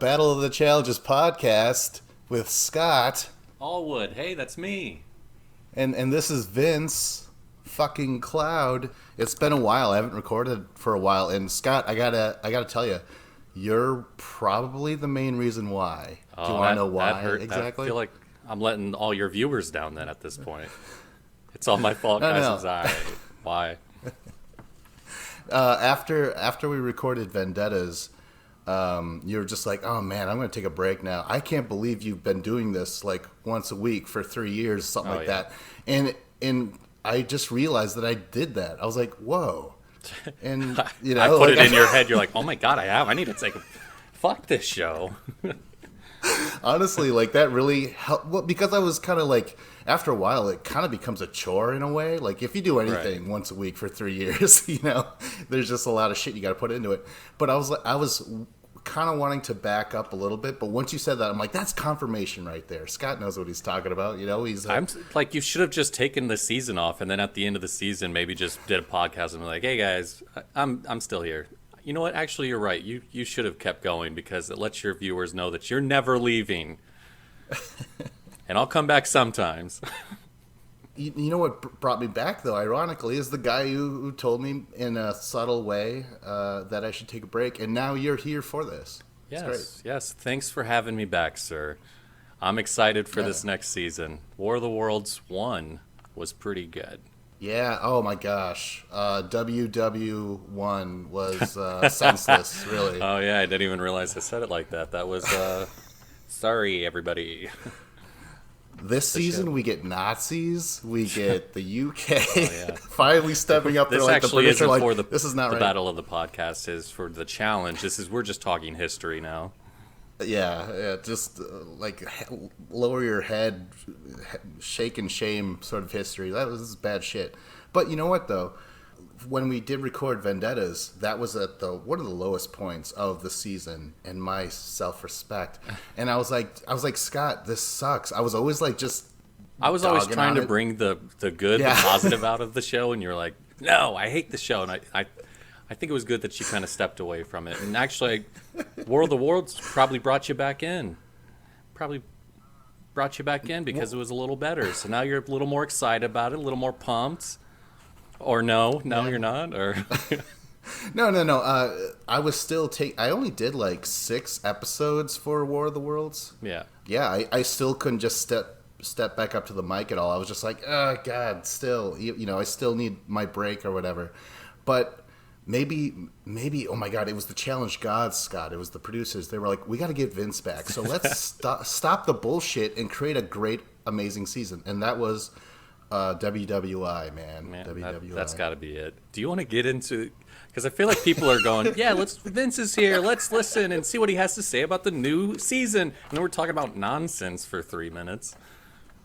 Battle of the Challenges podcast with Scott, Allwood, hey, that's me. and this is Vince fucking Cloud. It's been a while. I haven't recorded for a while, and Scott, I gotta tell you, you're probably the main reason why. Do you want to know why exactly? I feel like I'm letting all your viewers down then at this point. It's all my fault, No, guys. no. Why? After we recorded Vendettas, you were just like, oh man, I'm going to take a break now. I can't believe you've been doing this like once a week for 3 years, something like yeah. that. And I just realized that I did that. I was like, whoa. And you know, I put like, it in your head. You're like, oh my god, I need to take a. Fuck this show. honestly, like that really helped. Well, because I was kind of like, after a while, it kind of becomes a chore in a way. Like if you do anything once a week for 3 years, you know, there's just a lot of shit you got to put into it. But I was kind of wanting to back up a little bit. But once you said that, I'm like, that's confirmation right there. Scott knows what he's talking about. You know, he's. I'm like, you should have just taken the season off, and then at the end of the season, maybe just did a podcast and be like, hey guys, I'm still here. You know what? Actually, you're right. You should have kept going because it lets your viewers know that you're never leaving. And I'll come back sometimes. You know what brought me back, though, ironically, is the guy who told me in a subtle way that I should take a break. And now you're here for this. It's great. Yes. Thanks for having me back, sir. I'm excited for this next season. War of the Worlds 1 was pretty good. Yeah, oh my gosh. WW1 was senseless, really. Oh, yeah, I didn't even realize I said it like that. That was, sorry, everybody. This season, we get Nazis, we get the UK, yeah. finally stepping up there This like the actually British are isn't like, for the this is not right. battle of the podcast, is for the challenge. We're just talking history now. Yeah, just like lower your head, shake and shame sort of history. This is bad shit. But you know what though? When we did record Vendettas, that was at one of the lowest points of the season in my self-respect. And I was like, Scott, this sucks. I was always like, I was always dogging trying on to it. bring the good, Yeah. the positive out of the show, and you're like, no, I hate the show. And I think it was good that you kind of stepped away from it. And actually, War of the Worlds probably brought you back in. Because it was a little better. So now you're a little more excited about it, a little more pumped. Or no, you're not. Or No. I was still I only did like 6 episodes for War of the Worlds. yeah. Yeah, I still couldn't just step back up to the mic at all. I was just like, oh God, still, you know, I still need my break or whatever. But maybe, oh my God, it was the challenge gods, Scott. It was the producers. They were like, we got to get Vince back. So let's stop the bullshit and create a great, amazing season. And that was WWI, man. WWI. That's got to be it. Do you want to get into? Because I feel like people are going, yeah, Vince is here. Let's listen and see what he has to say about the new season. And then we're talking about nonsense for 3 minutes.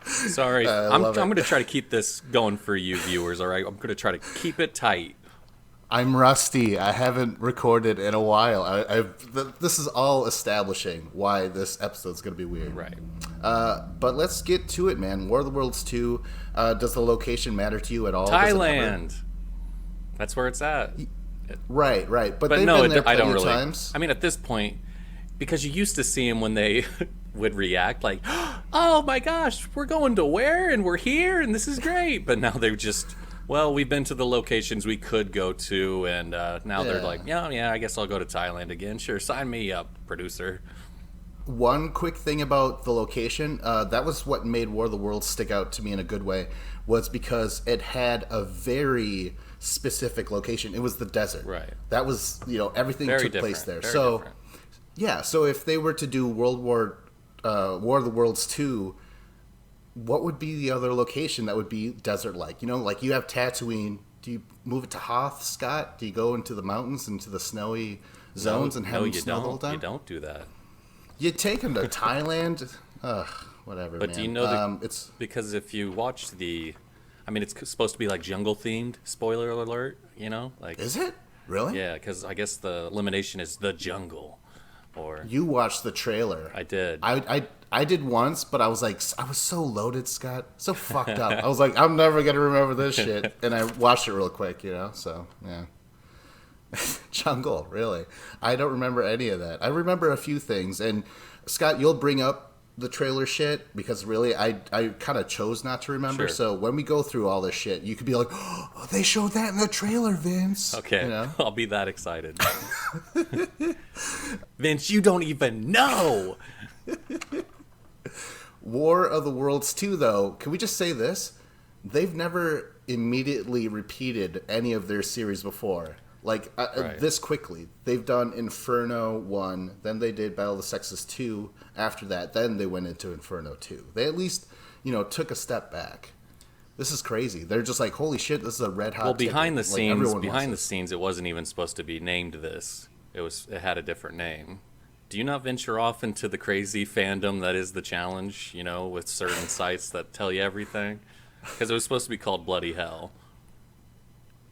Sorry, I'm going to try to keep this going for you viewers. All right, I'm going to try to keep it tight. I'm rusty. I haven't recorded in a while. This is all establishing why this episode's going to be weird. Right. But let's get to it, man. War of the Worlds 2. Does the location matter to you at all? Thailand. That's where it's at. Right. But they've no, been there I don't plenty of really. times. I mean, at this point, because you used to see him when they would react like, "Oh my gosh, we're going to where? And we're here, and this is great." But now they're just, well, we've been to the locations we could go to, and now they're like, yeah, I guess I'll go to Thailand again. Sure, sign me up, producer. One quick thing about the location, that was what made War of the Worlds stick out to me in a good way, was because it had a very specific location. It was the desert. Right. That was, you know, everything Very took different. place there. Very So, different. yeah, so if they were to do War of the Worlds 2, what would be the other location that would be desert-like? You know, like you have Tatooine. Do you move it to Hoth, Scott? Do you go into the mountains, into the snowy zones and have them snow the whole time? You don't do that. You take them to Thailand. Ugh, whatever, But man. do you know it's because if you watch it's supposed to be like jungle themed. Spoiler alert, you know, like Is it? Really? yeah, because I guess the elimination is the jungle, or You watched the trailer. I did. I did once, but I was like, I was so loaded, Scott. So fucked up. I was like, I'm never going to remember this shit. And I watched it real quick, you know? So, yeah. Jungle, really. I don't remember any of that. I remember a few things. And Scott, you'll bring up the trailer shit because really I kind of chose not to remember. Sure. So when we go through all this shit, you could be like, oh, they showed that in the trailer, Vince. Okay, You know? I'll be that excited. Vince, you don't even know. War of the Worlds 2, though, can we just say this? They've never immediately repeated any of their series before. Like, Right. this quickly. They've done Inferno 1, then they did Battle of the Sexes 2 after that, then they went into Inferno 2. They at least, took a step back. This is crazy. They're just like, holy shit, this is a red hot Well, behind the ticket. Like, scenes, everyone wants this. it wasn't even supposed to be named this. It had a different name. Do you not venture off into the crazy fandom that is the challenge? With certain sites that tell you everything, because it was supposed to be called Bloody Hell.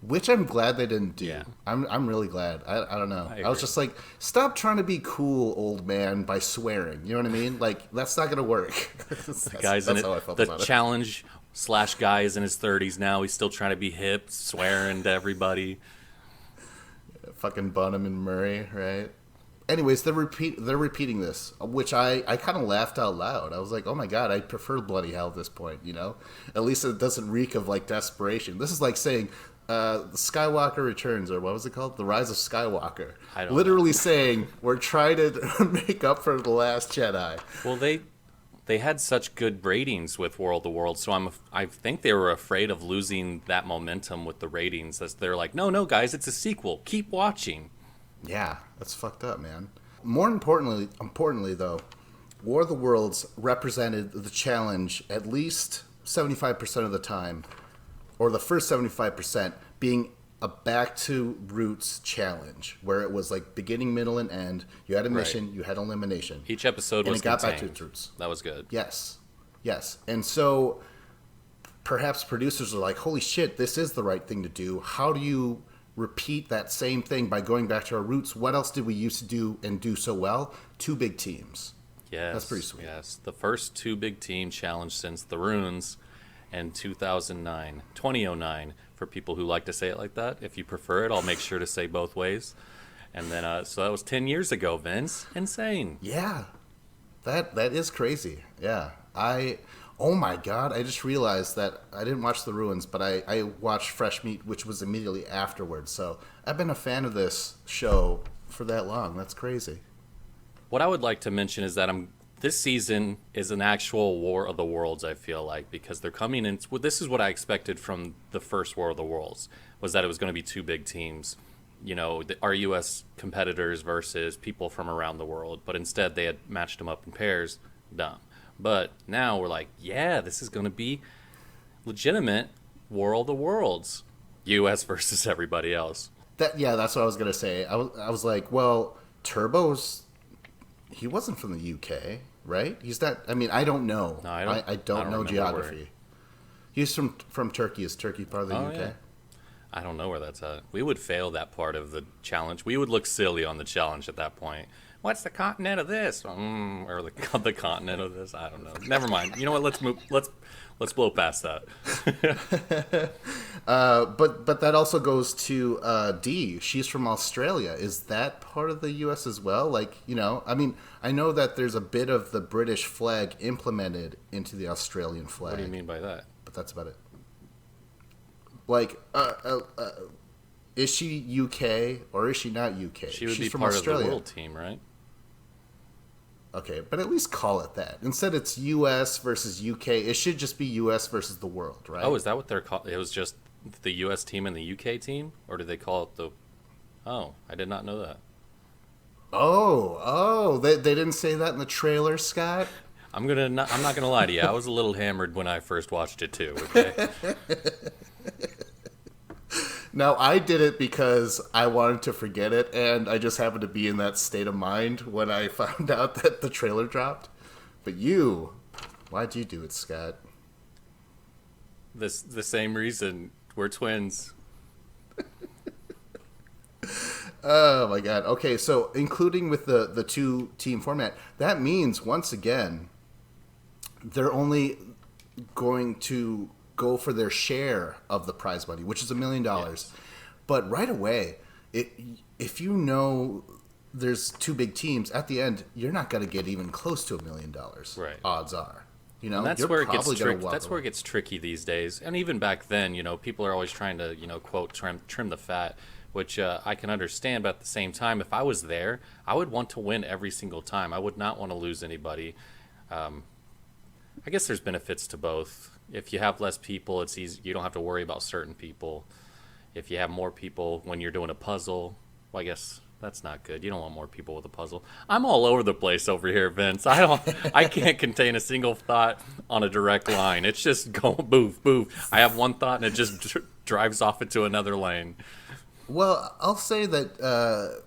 Which I'm glad they didn't do. Yeah. I'm really glad. I don't know. I I was agree. just like, stop trying to be cool, old man, by swearing. You know what I mean? Like, that's not going to work. that's Guys in that's it, how I felt the about it. challenge / guy is in his 30s now. He's still trying to be hip, swearing to everybody. Fucking Bunham and Murray, right? Anyways, they're repeating this, which I kind of laughed out loud. I was like, oh my god, I prefer Bloody Hell at this point, At least it doesn't reek of, like, desperation. This is like saying, the Skywalker Returns, or what was it called? The Rise of Skywalker. I don't Literally saying, we're trying to make up for The Last Jedi. Well, they had such good ratings with World of Worlds, so I think they were afraid of losing that momentum with the ratings. As they're like, no, guys, it's a sequel. Keep watching. Yeah, that's fucked up, man. More importantly though, War of the Worlds represented the challenge at least 75% of the time, or the first 75% being a back to roots challenge, where it was like beginning, middle, and end. You had a mission, you had elimination. Each episode And was it got back to contained. its roots. That was good. Yes. And so perhaps producers are like, holy shit, this is the right thing to do. How do you repeat that same thing by going back to our roots? What else did we used to do and do so well? 2 big teams. Yes, That's pretty sweet. Yes, the first 2 big team challenge since the Runes in 2009, for people who like to say it like that. If you prefer it, I'll make sure to say both ways. And then, so that was 10 years ago, Vince. Insane. Yeah. That is crazy. Yeah. Oh my god, I just realized that I didn't watch The Ruins, but I watched Fresh Meat, which was immediately afterwards. So I've been a fan of this show for that long. That's crazy. What I would like to mention is that this season is an actual War of the Worlds, I feel like, because they're coming in. Well, this is what I expected from the first War of the Worlds, was that it was going to be 2 big teams. Our U.S. competitors versus people from around the world. But instead, they had matched them up in pairs. Dumb. But now we're like, yeah, this is going to be legitimate War of the Worlds. U.S. versus everybody else. That's what I was gonna say. I was like, well, he wasn't from the UK, right? He's not. I mean, I don't know. No, I don't know remember geography. where. He's from Turkey. Is Turkey part of the UK? Yeah. I don't know where that's at. We would fail that part of the challenge. We would look silly on the challenge at that point. What's the continent of this? Or the continent of this? I don't know. Never mind. You know what? Let's move. Let's blow past that. But that also goes to Dee. She's from Australia. Is that part of the U.S. as well? Like, I mean, I know that there's a bit of the British flag implemented into the Australian flag. What do you mean by that? But that's about it. Like, is she UK or is she not UK? She would She's be from part Australia. of the world team, right? Okay, but at least call it that. Instead, it's U.S. versus U.K. It should just be U.S. versus the world, right? Oh, is that what they're called? It was just the U.S. team and the U.K. team? Or did they call it the... Oh, I did not know that. They didn't say that in the trailer, Scott? I'm not gonna lie to you. I was a little hammered when I first watched it too, okay? Now, I did it because I wanted to forget it, and I just happened to be in that state of mind when I found out that the trailer dropped. But why'd you do it, Scott? The same reason. We're twins. Oh my god. Okay, so including with the 2-team format, that means once again they're only going to go for their share of the prize money, which is $1 million. Yes. But right away, it if you know there's two big teams at the end, you're not going to get even close to $1 million. Right. Odds are. You know, And that's you're where it gets probably gonna tricky. walk That's where it away. gets tricky these days. And even back then, people are always trying to, quote, trim the fat, which I can understand. But at the same time, if I was there, I would want to win every single time. I would not want to lose anybody. I guess there's benefits to both. If you have less people, it's easy. You don't have to worry about certain people. If you have more people when you're doing a puzzle, well, I guess that's not good. You don't want more people with a puzzle. I'm all over the place over here, Vince. I can't contain a single thought on a direct line. It's just go move, move. I have one thought and it just drives off into another lane. Well, I'll say that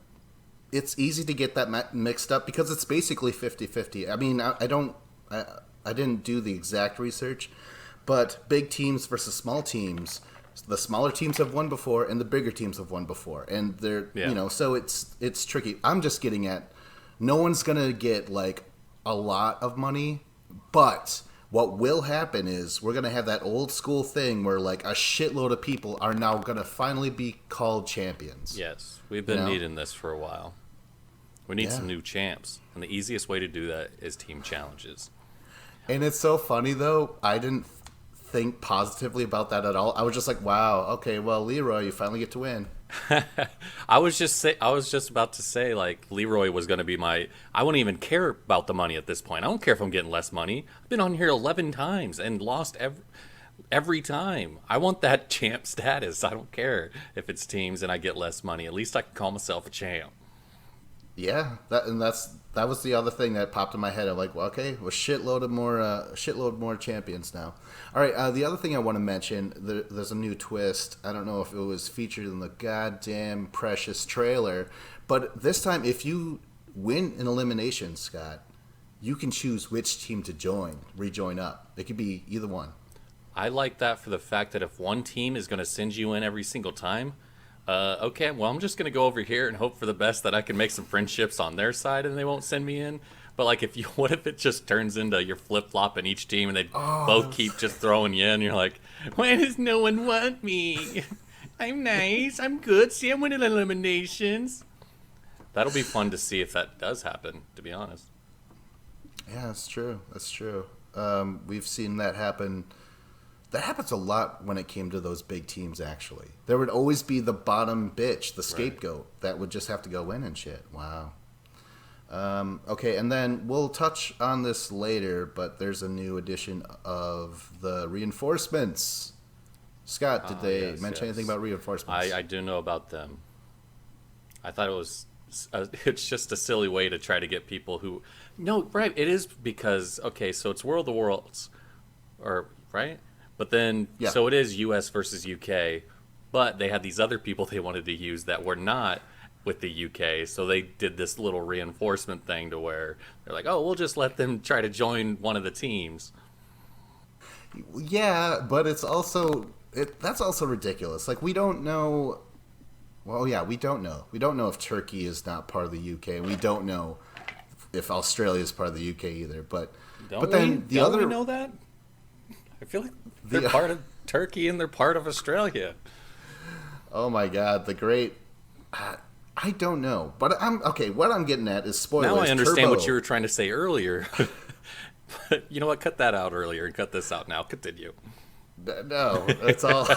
it's easy to get that mixed up because it's basically 50-50. I mean, I didn't do the exact research, but big teams versus small teams, the smaller teams have won before and the bigger teams have won before, and they're so it's tricky. I'm just getting at no one's gonna get like a lot of money, but what will happen is we're gonna have that old school thing where like a shitload of people are now gonna finally be called champions. Yes, we've been needing this for a while. We need some new champs, and the easiest way to do that is team challenges. And it's so funny though, I didn't think positively about that at all. I was just like, wow, okay, well, Leroy, you finally get to win. I was just about to say, like, Leroy was going to be I wouldn't even care about the money at this point. I don't care if I'm getting less money. I've been on here 11 times and lost every time. I want that champ status. I don't care if it's teams and I get less money. At least I can call myself a champ. Yeah, that was the other thing that popped in my head. I'm like, well, okay, well, shitload more champions now. All right, the other thing I want to mention, there's a new twist. I don't know if it was featured in the goddamn Precious trailer, but this time, if you win an elimination, Scott, you can choose which team to rejoin up. It could be either one. I like that for the fact that if one team is going to send you in every single time, okay, well, I'm just going to go over here and hope for the best that I can make some friendships on their side and they won't send me in. But, like, what if it just turns into you're flip-flopping each team and they both keep just throwing you in? And you're like, why does no one want me? I'm nice. I'm good. See, I'm winning eliminations. That'll be fun to see if that does happen, to be honest. Yeah, that's true. That's true. We've seen that happen. That happens a lot when it came to those big teams, actually. There would always be the bottom bitch, the scapegoat, that would just have to go in and shit. Wow. Okay, and then we'll touch on this later, but there's a new edition of the reinforcements. Scott, did they mention anything about reinforcements? I do know about them. I thought it was... it's just a silly way to try to get people who... No, right, it is because... Okay, so it's World of the Worlds. Right? But then, so it is US versus UK, but they had these other people they wanted to use that were not with the UK, so they did this little reinforcement thing to where they're like, oh, we'll just let them try to join one of the teams. Yeah, but it's also, that's also ridiculous. Like, we don't know, well, yeah, we don't know. We don't know if Turkey is not part of the UK, and we don't know if Australia is part of the UK either, but Don't we know that? I feel like they're part of Turkey and they're part of Australia. Oh my God, the great... I don't know, but what I'm getting at is spoilers. Now I understand Turbo. what you were trying to say earlier. But you know what? Cut that out earlier and cut this out now. Continue. No, it's all...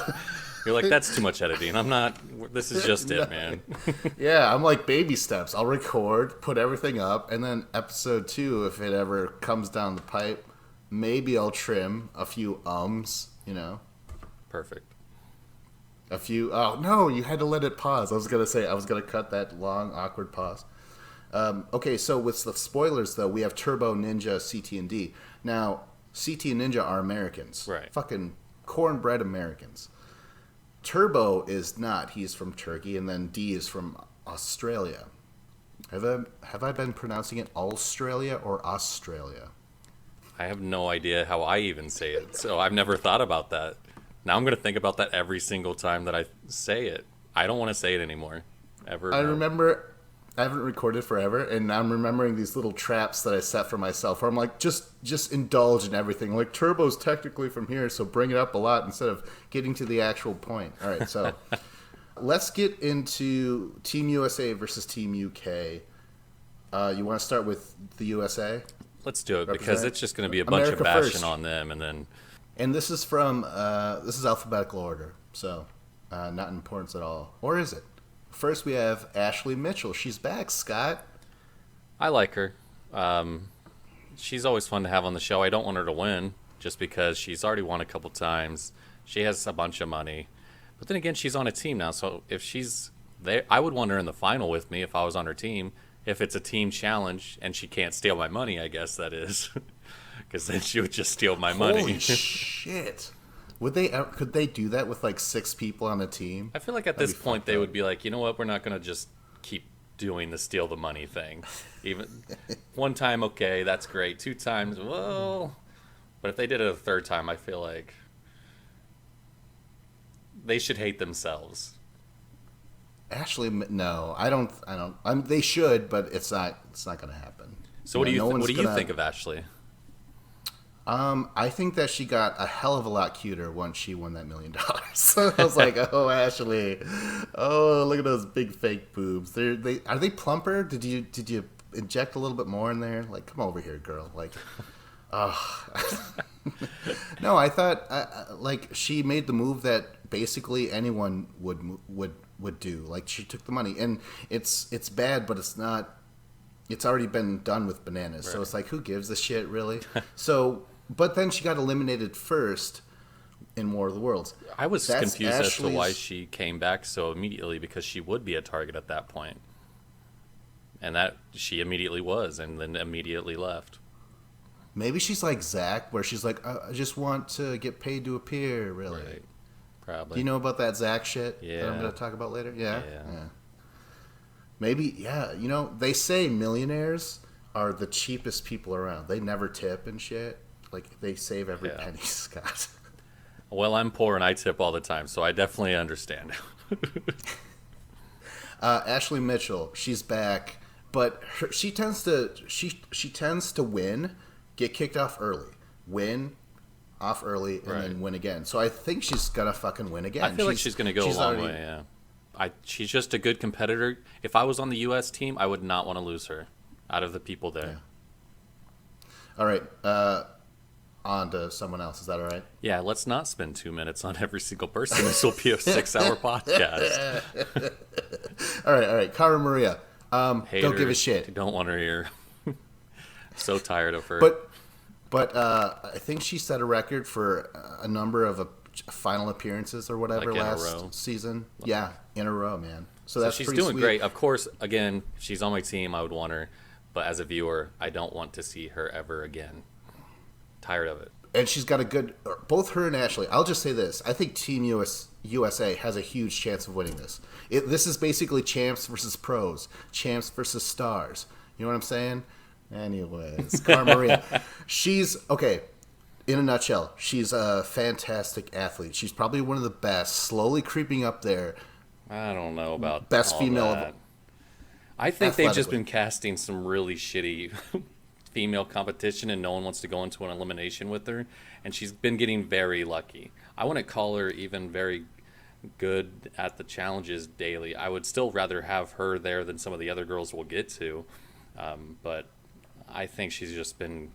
You're like, that's too much editing. I'm not... This is just it, man. Yeah, I'm like baby steps. I'll record, put everything up, and then episode 2, if it ever comes down the pipe, maybe I'll trim a few Perfect. A few... Oh, no, you had to let it pause. I was going to cut that long, awkward pause. Okay, so with the spoilers, though, we have Turbo, Ninja, CT, and D. Now, CT and Ninja are Americans. Right. Fucking cornbread Americans. Turbo is not. He's from Turkey, and then D is from Australia. Have I been pronouncing it Australia or Australia? I have no idea how I even say it, so I've never thought about that. Now I'm going to think about that every single time that I say it. I don't want to say it anymore. Ever. I remember... I haven't recorded forever, and I'm remembering these little traps that I set for myself where I'm like, just indulge in everything. Like, Turbo's technically from here, so bring it up a lot instead of getting to the actual point. All right, so Let's get into Team USA versus Team UK. You want to start with the USA? Let's do it because Represent it's just going to be a bunch America of bashing first. on them, and then And this is from this is alphabetical order, so not in importance at all. Or is it? First, we have Ashley Mitchell. She's back, Scott. I like her. She's always fun to have on the show. I don't want her to win just because she's already won a couple times. She has a bunch of money. But then again, she's on a team now, so if she's there, I would want her in the final with me if I was on her team. If it's a team challenge and she can't steal my money, I guess that is. Because then she would just steal my money. Holy shit! Could they do that with like 6 people on a team? I feel like at That'd this be point fucked they up. would be like, you know what, we're not going to just keep doing the steal the money thing. Even one time, okay, that's great. 2 times, well, but if they did it a 3rd time, I feel like they should hate themselves. Ashley, no, I don't. They should, but it's not. It's not going to happen. So what do No you one's what do you gonna- think of Ashley? I think that she got a hell of a lot cuter once she won that $1 million. I was like, oh, Ashley, oh, look at those big fake boobs. Are they plumper? Did you inject a little bit more in there? Like, come over here, girl. Like, oh. No, I thought like she made the move that basically anyone would do. Like, she took the money, and it's bad, but it's not. It's already been done with bananas, so Right. it's like, who gives a shit, really? So, but then she got eliminated first in War of the Worlds. I was That's confused as to why Ashley's- she came back so immediately because she would be a target at that point. And that she immediately was and then immediately left. Maybe she's like Zach, where she's like, I just want to get paid to appear, really. Right. Probably. Do you know about that Zach shit that I'm Yeah. going to talk about later? Yeah? Yeah. Maybe, yeah. You know, they say millionaires are the cheapest people around. They never tip and shit. Like, they save every Yeah. penny, Scott. Well, I'm poor and I tip all the time, so I definitely understand. Ashley Mitchell, she's back, but she tends to win, get kicked off early, win, off early, and Right. then win again. So I think she's gonna fucking win again. I feel like she's going to go a long way, yeah. She's just a good competitor. If I was on the U.S. team, I would not want to lose her out of the people there. All right, on to someone else. Is that all right? Yeah, let's not spend 2 minutes on every single person. This will be a 6-hour podcast. All right. Cara Maria. Don't give a Haters, shit. Don't want her here. So tired of her. But I think she set a record for a number of final appearances or whatever Like in a last row? season. Yeah, in a row, man. So So that's she's pretty doing sweet. great. Of course, again, if she's on my team, I would want her. But as a viewer, I don't want to see her ever again. Tired of it. And she's got a good. Both her and Ashley. I'll just say this: I think Team USA has a huge chance of winning this. This is basically champs versus pros, champs versus stars. You know what I'm saying? Anyways, Cara Maria, she's okay. In a nutshell, she's a fantastic athlete. She's probably one of the best. Slowly creeping up there. I don't know about Best all female of that. all. I think they've just Athletically. been casting some really shitty female competition, and no one wants to go into an elimination with her. And she's been getting very lucky. I wouldn't call her even very good at the challenges daily. I would still rather have her there than some of the other girls we'll get to. But I think she's just been.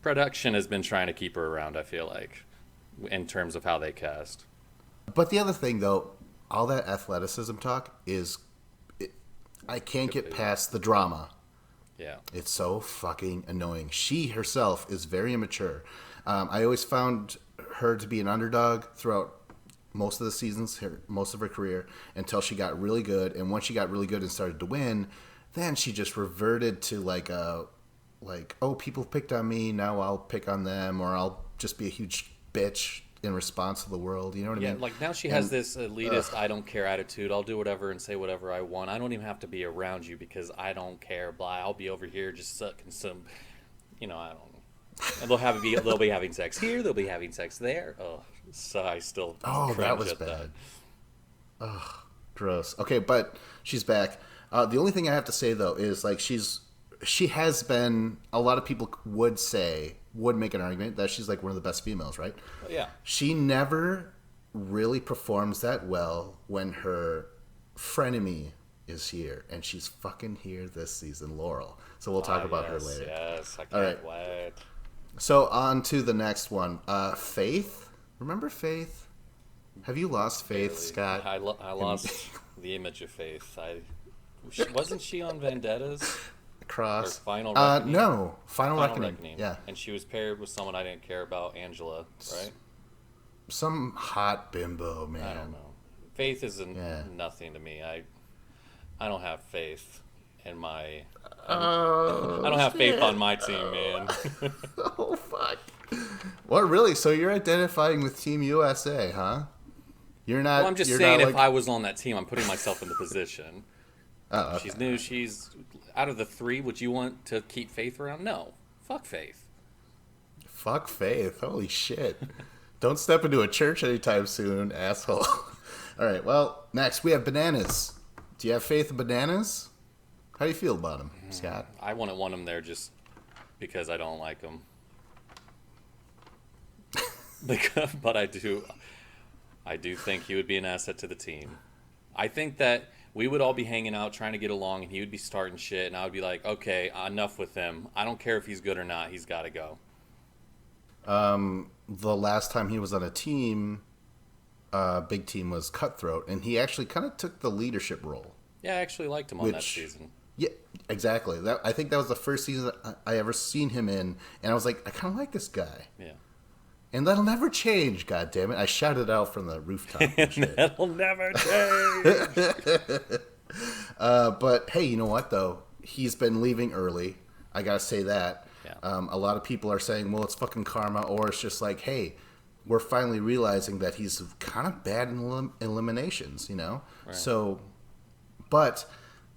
Production has been trying to keep her around, I feel like, in terms of how they cast. But the other thing, though, all that athleticism talk is, I can't get past the drama. Yeah. It's so fucking annoying. She herself is very immature. I always found her to be an underdog throughout most of the seasons, most of her career, until she got really good. And once she got really good and started to win, then she just reverted to like, oh, people picked on me, now I'll pick on them, or I'll just be a huge bitch in response to the world. You know what I Yeah, mean? like now she has this elitist, I don't care attitude. I'll do whatever and say whatever I want. I don't even have to be around you because I don't care. Blah. I'll be over here just sucking some, I don't know. And they'll be having sex here. They'll be having sex there. Oh, so I still. Oh, that cringe was at bad. Ugh, gross. Okay, but she's back. The only thing I have to say though is like she has been. A lot of people would make an argument that she's like one of the best females, right? Yeah. She never really performs that well when her frenemy is here, and she's fucking here this season, Laurel. So we'll talk about her later. Yes, I All can't right. wait. So on to the next one. Faith. Remember Faith? Have you lost faith, Scott? I lost the image of Faith. Wasn't she on Vendettas? Cross. Or Final Reckoning? No. Final Final Reckoning. Yeah. And she was paired with someone I didn't care about, Angela, right? Some hot bimbo, man. I don't know. Faith is Yeah. nothing to me. I don't have faith in my. Oh, I don't have faith on my team, man. Oh, fuck. What, really? So you're identifying with Team USA, huh? You're not. Well, I'm just you're saying, not if I was on that team, I'm putting myself in the position. Oh, okay. She's new. She's out of the three. Would you want to keep Faith around? No. Fuck Faith. Fuck Faith. Holy shit. Don't step into a church anytime soon, asshole. All right, well, next we have Bananas. Do you have faith in Bananas? How do you feel about him, Scott? I wouldn't want him there just because I don't like him. But I do think he would be an asset to the team. I think that we would all be hanging out trying to get along, and he would be starting shit, and I would be like, okay, enough with him. I don't care if he's good or not. He's got to go. The last time he was on a team, big team, was Cutthroat, and he actually kind of took the leadership role. Yeah, I actually liked him on that season. Yeah, exactly. I think that was the first season I ever seen him in, and I was like, I kind of like this guy. Yeah. And that'll never change, God damn it! I shouted out from the rooftop. And shit. That'll never change. But hey, you know what though? He's been leaving early. I gotta say that. Yeah. A lot of people are saying, well, it's fucking karma, or it's just like, hey, we're finally realizing that he's kind of bad in eliminations, you know? Right. So, but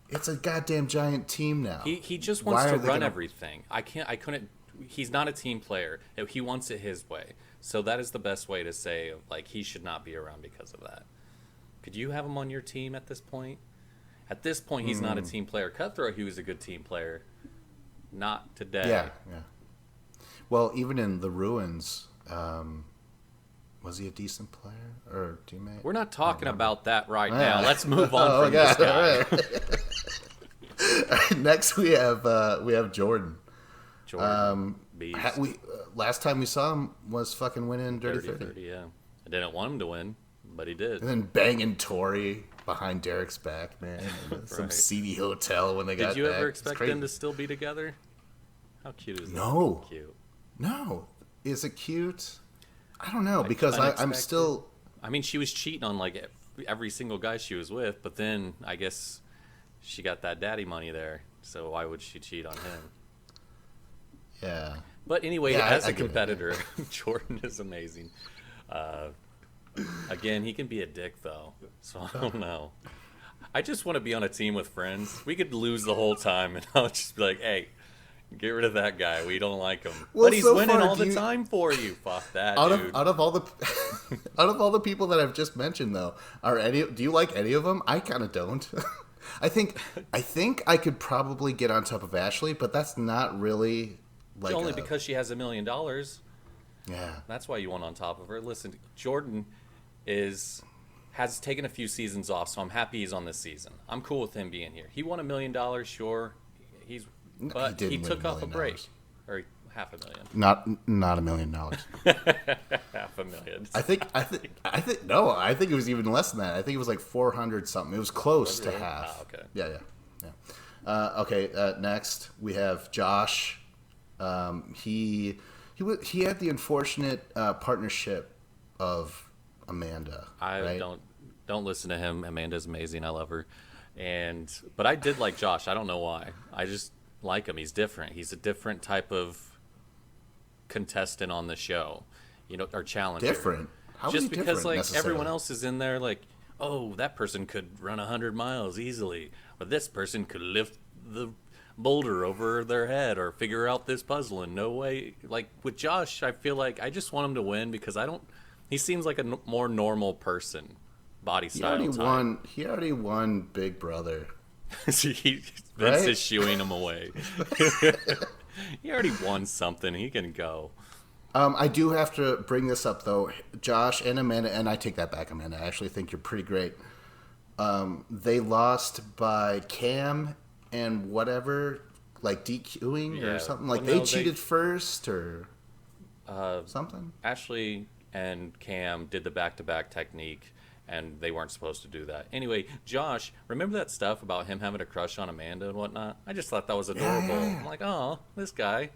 it's a goddamn giant team now. He just wants Why to are they run gonna- everything. I couldn't. He's not a team player. He wants it his way. So that is the best way to say, like, he should not be around because of that. Could you have him on your team at this point? At this point, he's not a team player. Cutthroat, he was a good team player. Not today. Yeah. Well, even in the Ruins, was he a decent player or teammate? We're not talking about that right Yeah. now. Let's move on from this guy. Next, we have Jordan. Jordan. Bees. Last time we saw him was fucking winning Dirty 30. Yeah. I didn't want him to win, but he did. And then banging Tori behind Derek's back, man. In some Right. seedy hotel when they got Did you back. ever It's expect crazy. them to still be together? How cute is that? No. Cute. No. Is it cute? I don't know, because I'm unexpected. still... I mean, she was cheating on like every single guy she was with, but then I guess she got that daddy money there, so why would she cheat on him? Yeah. But anyway, Yeah, as I a get it. competitor, Jordan is amazing. Again, he can be a dick though, so I don't know. I just want to be on a team with friends. We could lose the whole time, and I'll just be like, "Hey, get rid of that guy. We don't like him." Well, but he's so winning far, all do the you- time for you. Fuck that, Out dude. of all the out of all the people that I've just mentioned, though, do you like any of them? I kind of don't. I think I could probably get on top of Ashley, but that's not really like Only because she has $1 million. yeah. That's why you want on top of her. Listen, Jordan has taken a few seasons off, so I'm happy he's on this season. I'm cool with him being here. He won $1 million, sure. But didn't he win took $1 off a million. break, or $500,000, Not $1 million. $500,000. I think it was even less than that. I think it was like 400 something. It was close to really? half. Ah, okay. Yeah. Okay. Next we have Josh. He had the unfortunate partnership of Amanda. I right? don't listen to him. Amanda's amazing. I love her, but I did like Josh. I don't know why. I just like him. He's different. He's a different type of contestant on the show, or challenger. Different. How Just is he because different, like necessarily? everyone else is in there, like, oh, that person could run 100 miles easily, or this person could lift the boulder over their head, or figure out this puzzle in no way. Like with Josh, I feel like I just want him to win because he seems like a more normal person, body He style type. He already won Big Brother. Vince Right? is shooing him away. He already won something. He can go. I do have to bring this up though, Josh and Amanda, and I take that back, Amanda. I actually think you're pretty great. They lost by Cam and whatever, like DQing Yeah. or something. Like Well, they no, cheated first or Uh, something. Ashley and Cam did the back-to-back technique, and they weren't supposed to do that. Anyway, Josh, remember that stuff about him having a crush on Amanda and whatnot? I just thought that was adorable. Yeah. I'm like, oh, this guy.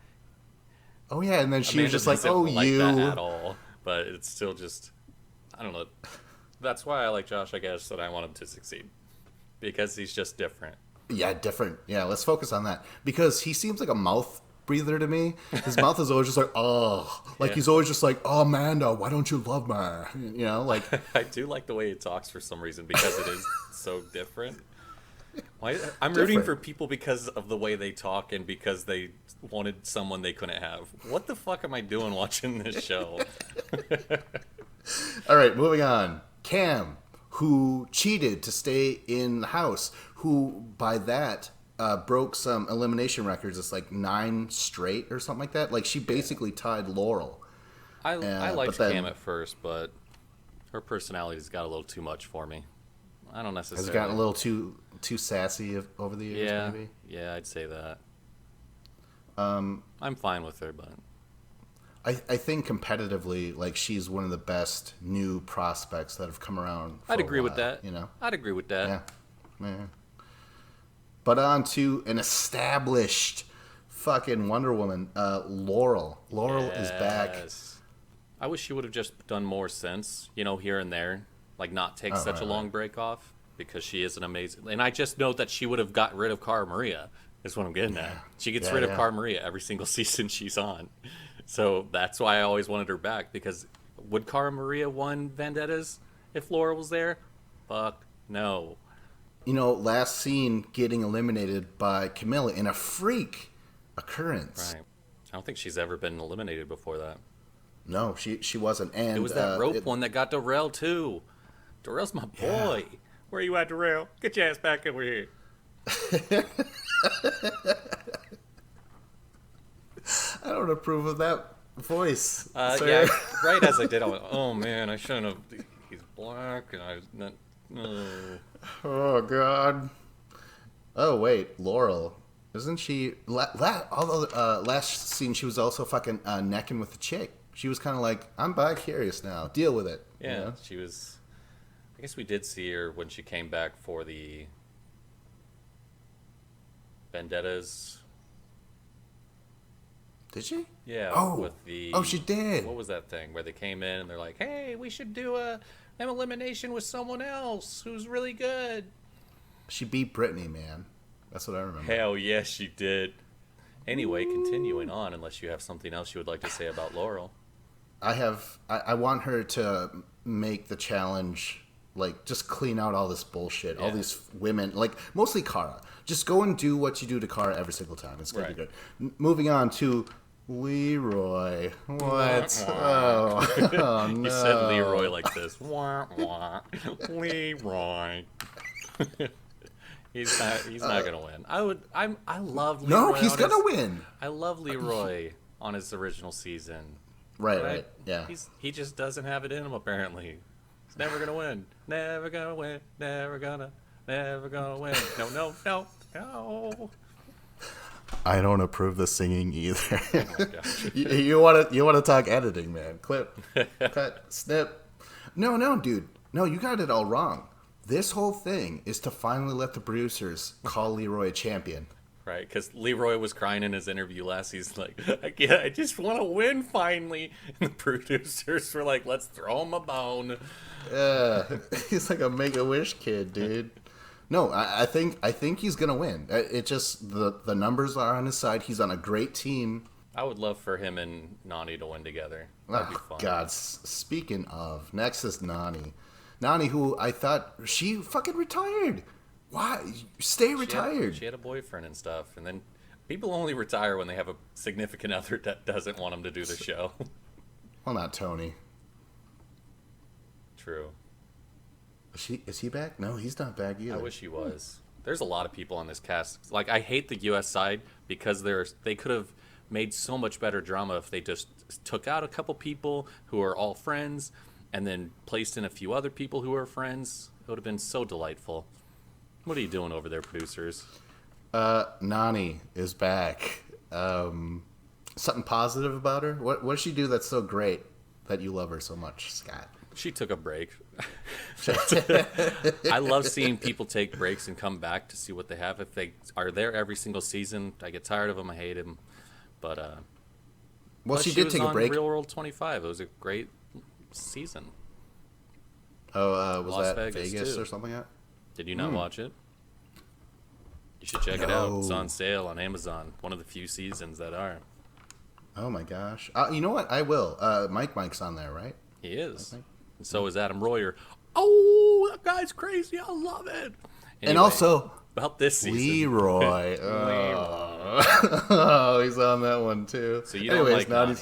Oh yeah, and then she Amanda was just like, doesn't "Oh, like you." that at all. But it's still just, I don't know. That's why I like Josh, I guess, and I want him to succeed. Because he's just different. Yeah, different. Yeah, let's focus on that because he seems like a mouth breather to me. His mouth is always just like, "Oh," like Yeah. he's always just like, "Oh, Amanda, why don't you love me?" You know, like I do like the way he talks for some reason because it is so different. I'm rooting Different. for people because of the way they talk and because they wanted someone they couldn't have. What the fuck am I doing watching this show? All right, moving on. Cam, who cheated to stay in the house, who by that broke some elimination records. It's like 9 straight or something like that. Like she basically tied Laurel. I liked but then- Cam at first, but her personality's got a little too much for me. I don't necessarily. Has gotten a little too sassy over the years, yeah, maybe. yeah, I'd say that. I'm fine with her, but I think competitively, like she's one of the best new prospects that have come around. For I'd a agree with while, that. You know, I'd agree with that. yeah, yeah. But on to an established fucking Wonder Woman, Laurel. Laurel is back. Yes. I wish she would have just done more since, here and there, like not take Oh, such right, a long right. break off because she is an amazing. And I just know that she would have got rid of Cara Maria. Is what I'm getting at. She gets Yeah, rid of yeah. Cara Maria every single season she's on, so that's why I always wanted her back. Because would Cara Maria won Vendettas if Laura was there? Fuck no. You know, last seen getting eliminated by Camilla in a freak occurrence. Right. I don't think she's ever been eliminated before that. No, she wasn't. And It was that rope one that got Darrell too. Darrell's my boy. Where you at, Darrell? Get your ass back over here. I don't approve of that voice. sir. Yeah, right as I did, I went, oh man, I shouldn't have. He's black, and I was not. Oh God. Oh wait, Laurel. Isn't she? Although last scene she was also fucking necking with the chick. She was kind of like, I'm bi-curious now. Deal with it. you Yeah, know? she was. I guess we did see her when she came back for the Vendettas. Did she? Yeah, Oh. with the. Oh, she did. What was that thing where they came in and they're like, "Hey, we should do an elimination with someone else who's really good." She beat Brittany, man. That's what I remember. Hell yes, she did. Anyway, continuing on, unless you have something else you would like to say about Laurel. I want her to make the challenge, like, just clean out all this bullshit. All Yeah. these women, like, mostly Kara. Just go and do what you do to Kara every single time. It's going to be Right. good. Moving on to Leroy. What? Oh no. He said Leroy like this. Wah, wah. Leroy. He's not gonna win. I love Leroy. No, he's on going to his- win. I love Leroy on his original season. Right. Yeah. He just doesn't have it in him apparently. He's never gonna win. Never gonna win. Never gonna win. No. I don't approve the singing either. Oh my gosh. you want to talk editing, man? Clip, cut, snip. No, dude. No, you got it all wrong. This whole thing is to finally let the producers call Leroy a champion. Right, because Leroy was crying in his interview last season, like, I just want to win finally. And the producers were like, let's throw him a bone. He's like a Make-A-Wish kid, dude. No, I think he's gonna win. It just the numbers are on his side. He's on a great team. I would love for him and Nani to win together. That'd be Oh, fun. God, speaking of, next is Nani. Nani, who I thought she fucking retired. Why? Stay retired. She had a boyfriend and stuff, and then people only retire when they have a significant other that doesn't want them to do the show. Well, not Tony. True. Is he back? No, he's not back either. I wish he was. There's a lot of people on this cast. Like, I hate the U.S. side because they could have made so much better drama if they just took out a couple people who are all friends and then placed in a few other people who are friends. It would have been so delightful. What are you doing over there, producers? Nani is back. Something positive about her? What does she do that's so great that you love her so much, Scott? She took a break. I love seeing people take breaks and come back to see what they have. If they are there every single season, I get tired of them. I hate them. But Well, she did take a break. Real World 25. It was a great season. Oh, was Las that Vegas, Vegas too. or something like that? Did you not watch it? You should check it out. It's on sale on Amazon. One of the few seasons that are. Oh my gosh! You know what? I will. Mike's on there, right? He is. And so is Adam Royer. Oh, that guy's crazy. I love it. Anyway, And also about this season. Leroy. Oh, he's on that one too. So you don't like Nani.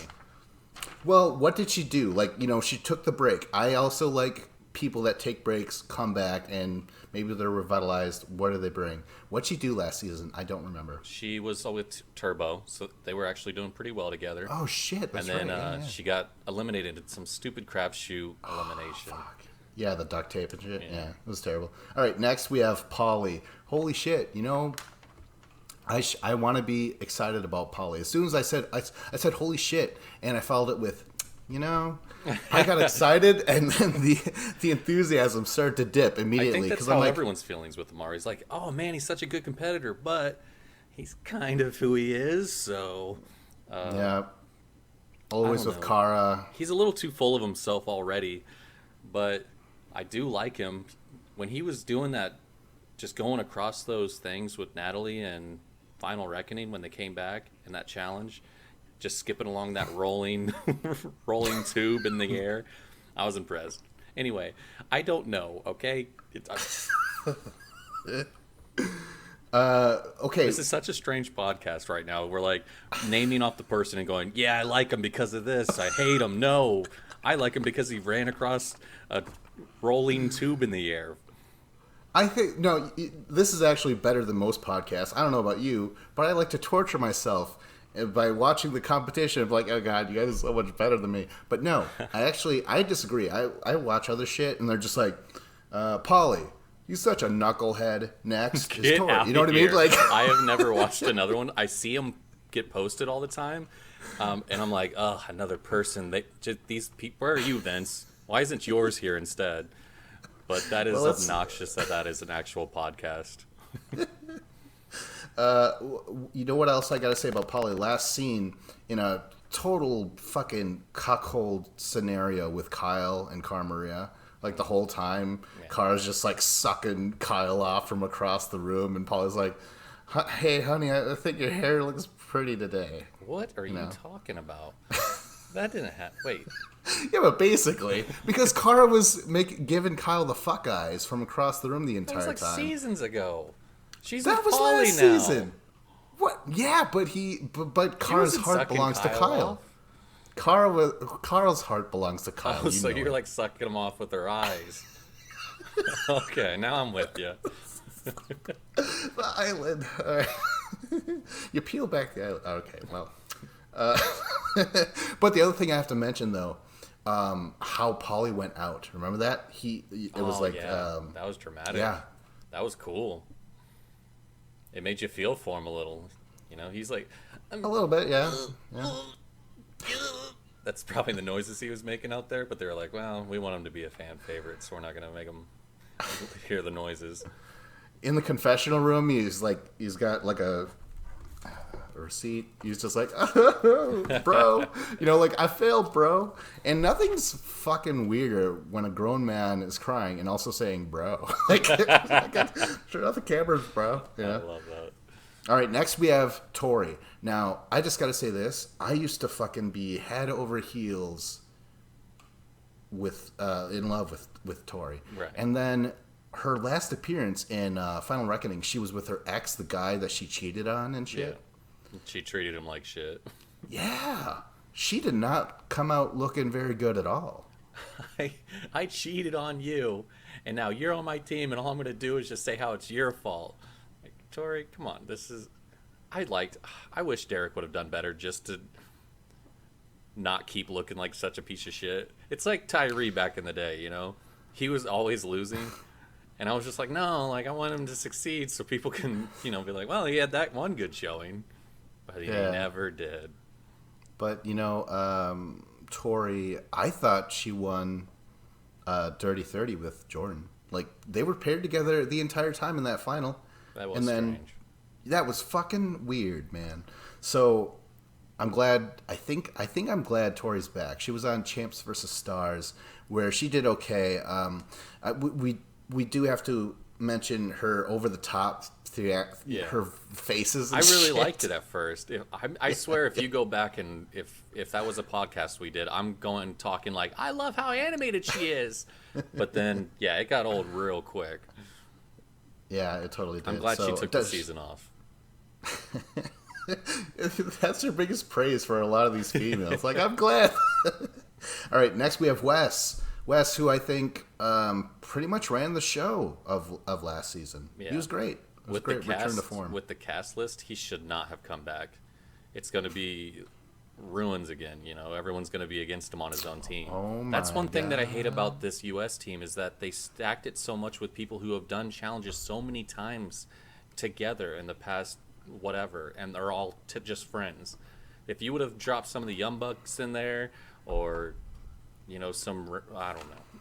Well, what did she do? Like, she took the break. I also like people that take breaks, come back, and maybe they're revitalized. What do they bring? What'd she do last season? I don't remember. She was with Turbo, so they were actually doing pretty well together. Oh shit! That's and then right. she got eliminated in some stupid crapshoot elimination. Fuck. Yeah, the duct tape and shit. Yeah, it was terrible. All right, next we have Polly. Holy shit! I want to be excited about Polly. As soon as I said holy shit, and I followed it with, I got excited, and then the enthusiasm started to dip I immediately. think that's how everyone's feelings with Amari. He's like, oh man, he's such a good competitor, but he's kind of who he is. So yeah, always I don't with know. Kara. He's a little too full of himself already, but I do like him. When he was doing that, just going across those things with Natalie and Final Reckoning when they came back in that challenge, just skipping along that rolling tube in the air, I was impressed. Anyway, I don't know, okay? Okay. This is such a strange podcast right now. We're like naming off the person and going, yeah, I like him because of this. I hate him. No, I like him because he ran across a rolling tube in the air. I think, no, this is actually better than most podcasts. I don't know about you, but I like to torture myself by watching the competition of like, oh god, you guys are so much better than me. But no, I disagree. I watch other shit and they're just like, Polly, you such a knucklehead. Next is Get Tori. out You know what I here. mean? Like, I have never watched another one. I see them get posted all the time, and I'm like, oh, another person. These people. Where are you, Vince? Why isn't yours here instead? But that is obnoxious that is an actual podcast. you know what else I got to say about Polly? Last scene in a total fucking cuckold scenario with Kyle and Cara Maria. Like the whole time, Cara's just like sucking Kyle off from across the room, and Polly's like, "Hey, honey, I think your hair looks pretty today." What are you talking about? That didn't happen. Wait. Yeah, but basically, because Cara was giving Kyle the fuck eyes from across the room the That entire was like time. seasons ago. She's That with was Polly last now. season. What? Yeah, but Cara's wasn't heart sucking belongs to Kyle Kyle. Carl's heart belongs to Kyle. Oh, so you're it. like sucking them off with her eyes. Okay, now I'm with you. The island. All right. You peel back the island. Okay, well. But the other thing I have to mention, though, how Polly went out. Remember that? It was like... yeah. That was dramatic. Yeah. That was cool. It made you feel for him a little. You know, he's like... A little bit, yeah. That's probably the noises he was making out there, but they were like, well, we want him to be a fan favorite, so we're not going to make him hear the noises. In the confessional room, he's got like a receipt. He's just like, oh, bro, like I failed, bro. And nothing's fucking weirder when a grown man is crying and also saying, bro. Like, turn off the cameras, bro. Yeah. I love that. All right, next we have Tori. Now, I just got to say this. I used to fucking be head over heels in love with Tori. Right. And then her last appearance in Final Reckoning, she was with her ex, the guy that she cheated on and shit. Yeah. She treated him like shit. Yeah. She did not come out looking very good at all. I cheated on you, and now you're on my team, and all I'm going to do is just say how it's your fault. Like, Tori, come on. I wish Derek would have done better just to not keep looking like such a piece of shit. It's like Tyree back in the day, you know? He was always losing. And I was just like, no, like I want him to succeed so people can, be like, well, he had that one good showing. But he never did. But, Tori, I thought she won Dirty 30 with Jordan. Like, they were paired together the entire time in that final. That was strange. That was fucking weird, man. So I'm glad. I think I'm glad Tori's back. She was on Champs versus Stars, where she did okay. We do have to mention her over the top, her faces. And I really shit. liked it at first. I swear, if you go back and if that was a podcast we did, I'm going talking like I love how animated she is. But then, it got old real quick. Yeah, it totally did. I'm glad she took the season off. That's her biggest praise for a lot of these females. Like, I'm glad. All right, next we have Wes. Wes, who I think pretty much ran the show of last season. Yeah. He was great. It was a great return to form. With the cast list, he should not have come back. It's going to be ruins again. Everyone's going to be against him on his own team. That's one thing that I hate about this U.S. team is that they stacked it so much with people who have done challenges so many times together in the past whatever, and they're all just friends. If you would have dropped some of the Young Bucks in there, or some, I don't know.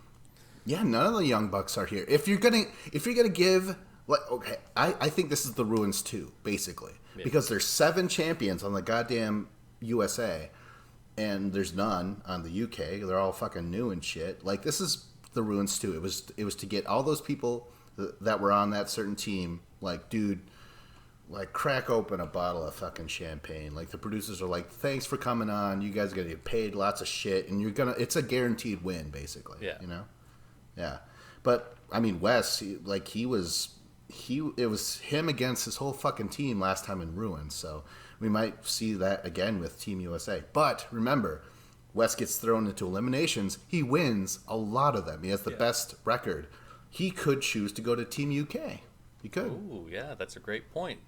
Yeah, none of the Young Bucks are here. If you're gonna give, like, okay, I think this is the ruins too, basically, because there's 7 champions on the goddamn USA, and there's none on the UK. They're all fucking new and shit. Like, this is the ruins too. It was to get all those people that were on that certain team. Like, dude, like, crack open a bottle of fucking champagne. Like, the producers are like, thanks for coming on. You guys are gonna get paid lots of shit, and it's a guaranteed win, basically. Yeah. Yeah. But I mean, Wes, it was him against his whole fucking team last time in Ruins. So we might see that again with Team USA. But remember, Wes gets thrown into eliminations. He wins a lot of them. He has the best record. He could choose to go to Team UK. He could. Ooh, yeah, that's a great point.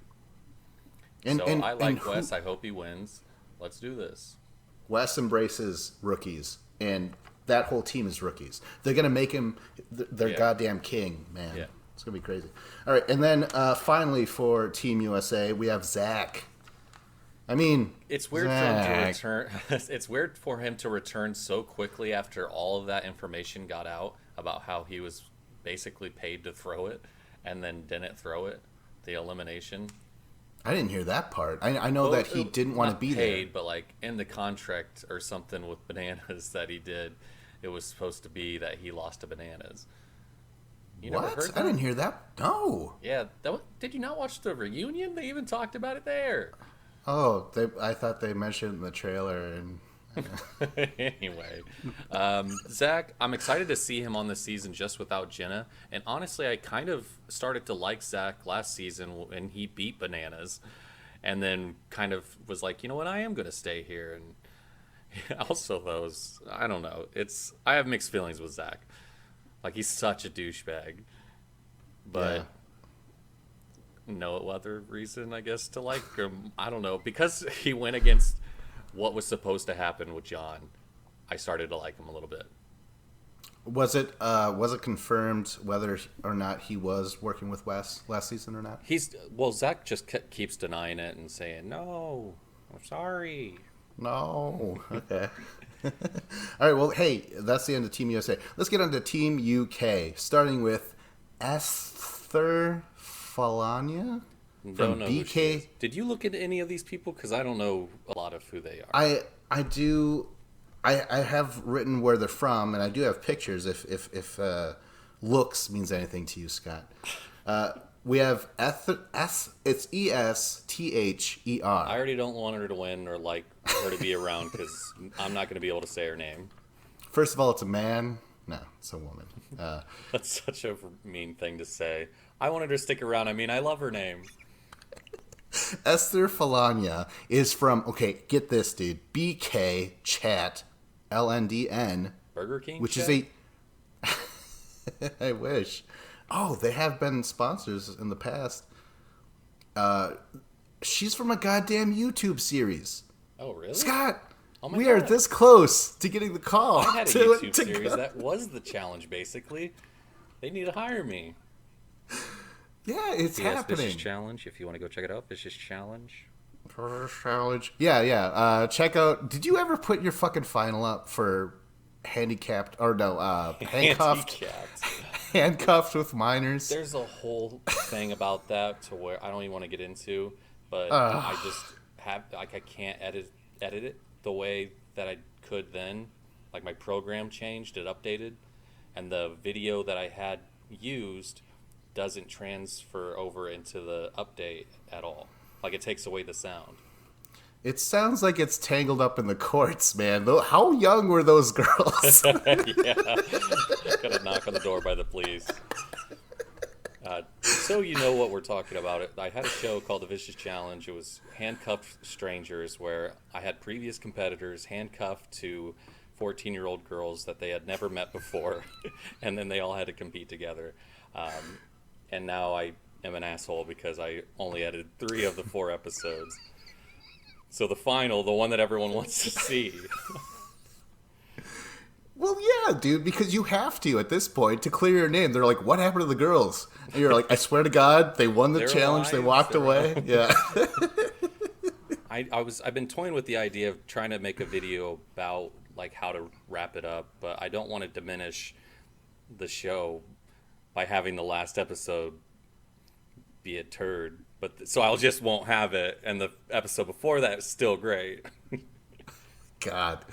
I like Wes. I hope he wins. Let's do this. Wes embraces rookies, and that whole team is rookies. They're going to make him their goddamn king, man. Yeah. It's going to be crazy. All right, and then finally for Team USA, we have Zach. I mean, it's weird for him to return. It's weird for him to return so quickly after all of that information got out about how he was basically paid to throw it and then didn't throw it. The elimination. I didn't hear that part. I know that he didn't want to be paid, there. But like in the contract or something with Bananas that he did, it was supposed to be that he lost to Bananas. You what? Never heard that? I didn't hear that. No. Yeah. Did you not watch the reunion? They even talked about it there. Oh, I thought they mentioned it in the trailer. And anyway, Zach, I'm excited to see him on this season just without Jenna. And honestly, I kind of started to like Zach last season when he beat Bananas, and then kind of was like, you know what, I am going to stay here. And also, I don't know. I have mixed feelings with Zach. Like, he's such a douchebag, but no other reason, I guess, to like him. I don't know, because he went against what was supposed to happen with John. I started to like him a little bit. Was it confirmed whether or not he was working with Wes last season or not? Zach just keeps denying it and saying, no, I'm sorry. No. Okay. All right, well, hey, that's the end of Team USA. Let's get on to Team UK, starting with Esther Falania from BK. Did you look at any of these people? Because I don't know a lot of who they are. I do. I have written where they're from, and I do have pictures if looks means anything to you, Scott. We have it's ESTHER. I already don't want her to win or like her to be around because I'm not going to be able to say her name. First of all, it's a man. No, it's a woman. That's such a mean thing to say. I wanted her to stick around. I mean, I love her name. Esther Falania is from, okay, get this, dude. BK Chat LNDN. Burger King which chat? Is a... I wish. Oh, they have been sponsors in the past. she's from a goddamn YouTube series. Oh, really? Scott, Oh my we God. are this close to getting the call. I had a to- YouTube to series go. that was the challenge, basically. They need to hire me. Yeah, it's Yes, happening. Vicious Challenge. If you want to go check it out, Vicious Challenge. First challenge. Yeah. Check out. Did you ever put your fucking final up for handicapped or no? Handcuffed. Handicapped. Handcuffed with minors. There's a whole thing about that to where I don't even want to get into, but Ugh. I just have like I can't edit it the way that I could then. Like my program changed, it updated, and the video that I had used doesn't transfer over into the update at all. Like it takes away the sound. It sounds like it's tangled up in the courts, man. How young were those girls? Yeah, gotta knock on the door by the police. So you know what we're talking about. I had a show called The Vicious Challenge. It was handcuffed strangers, where I had previous competitors handcuffed to 14-year-old girls that they had never met before, and then they all had to compete together. And now I am an asshole because I only edited 3 of the 4 episodes. So the final, the one that everyone wants to see. Well, yeah, dude, because you have to at this point to clear your name. They're like, "What happened to the girls?" And you're like, "I swear to God, they won the They're challenge. They alive. walked They're away." Yeah. I've been toying with the idea of trying to make a video about like how to wrap it up, but I don't want to diminish the show by having the last episode be a turd. But so I'll just won't have it, and the episode before that is still great. God.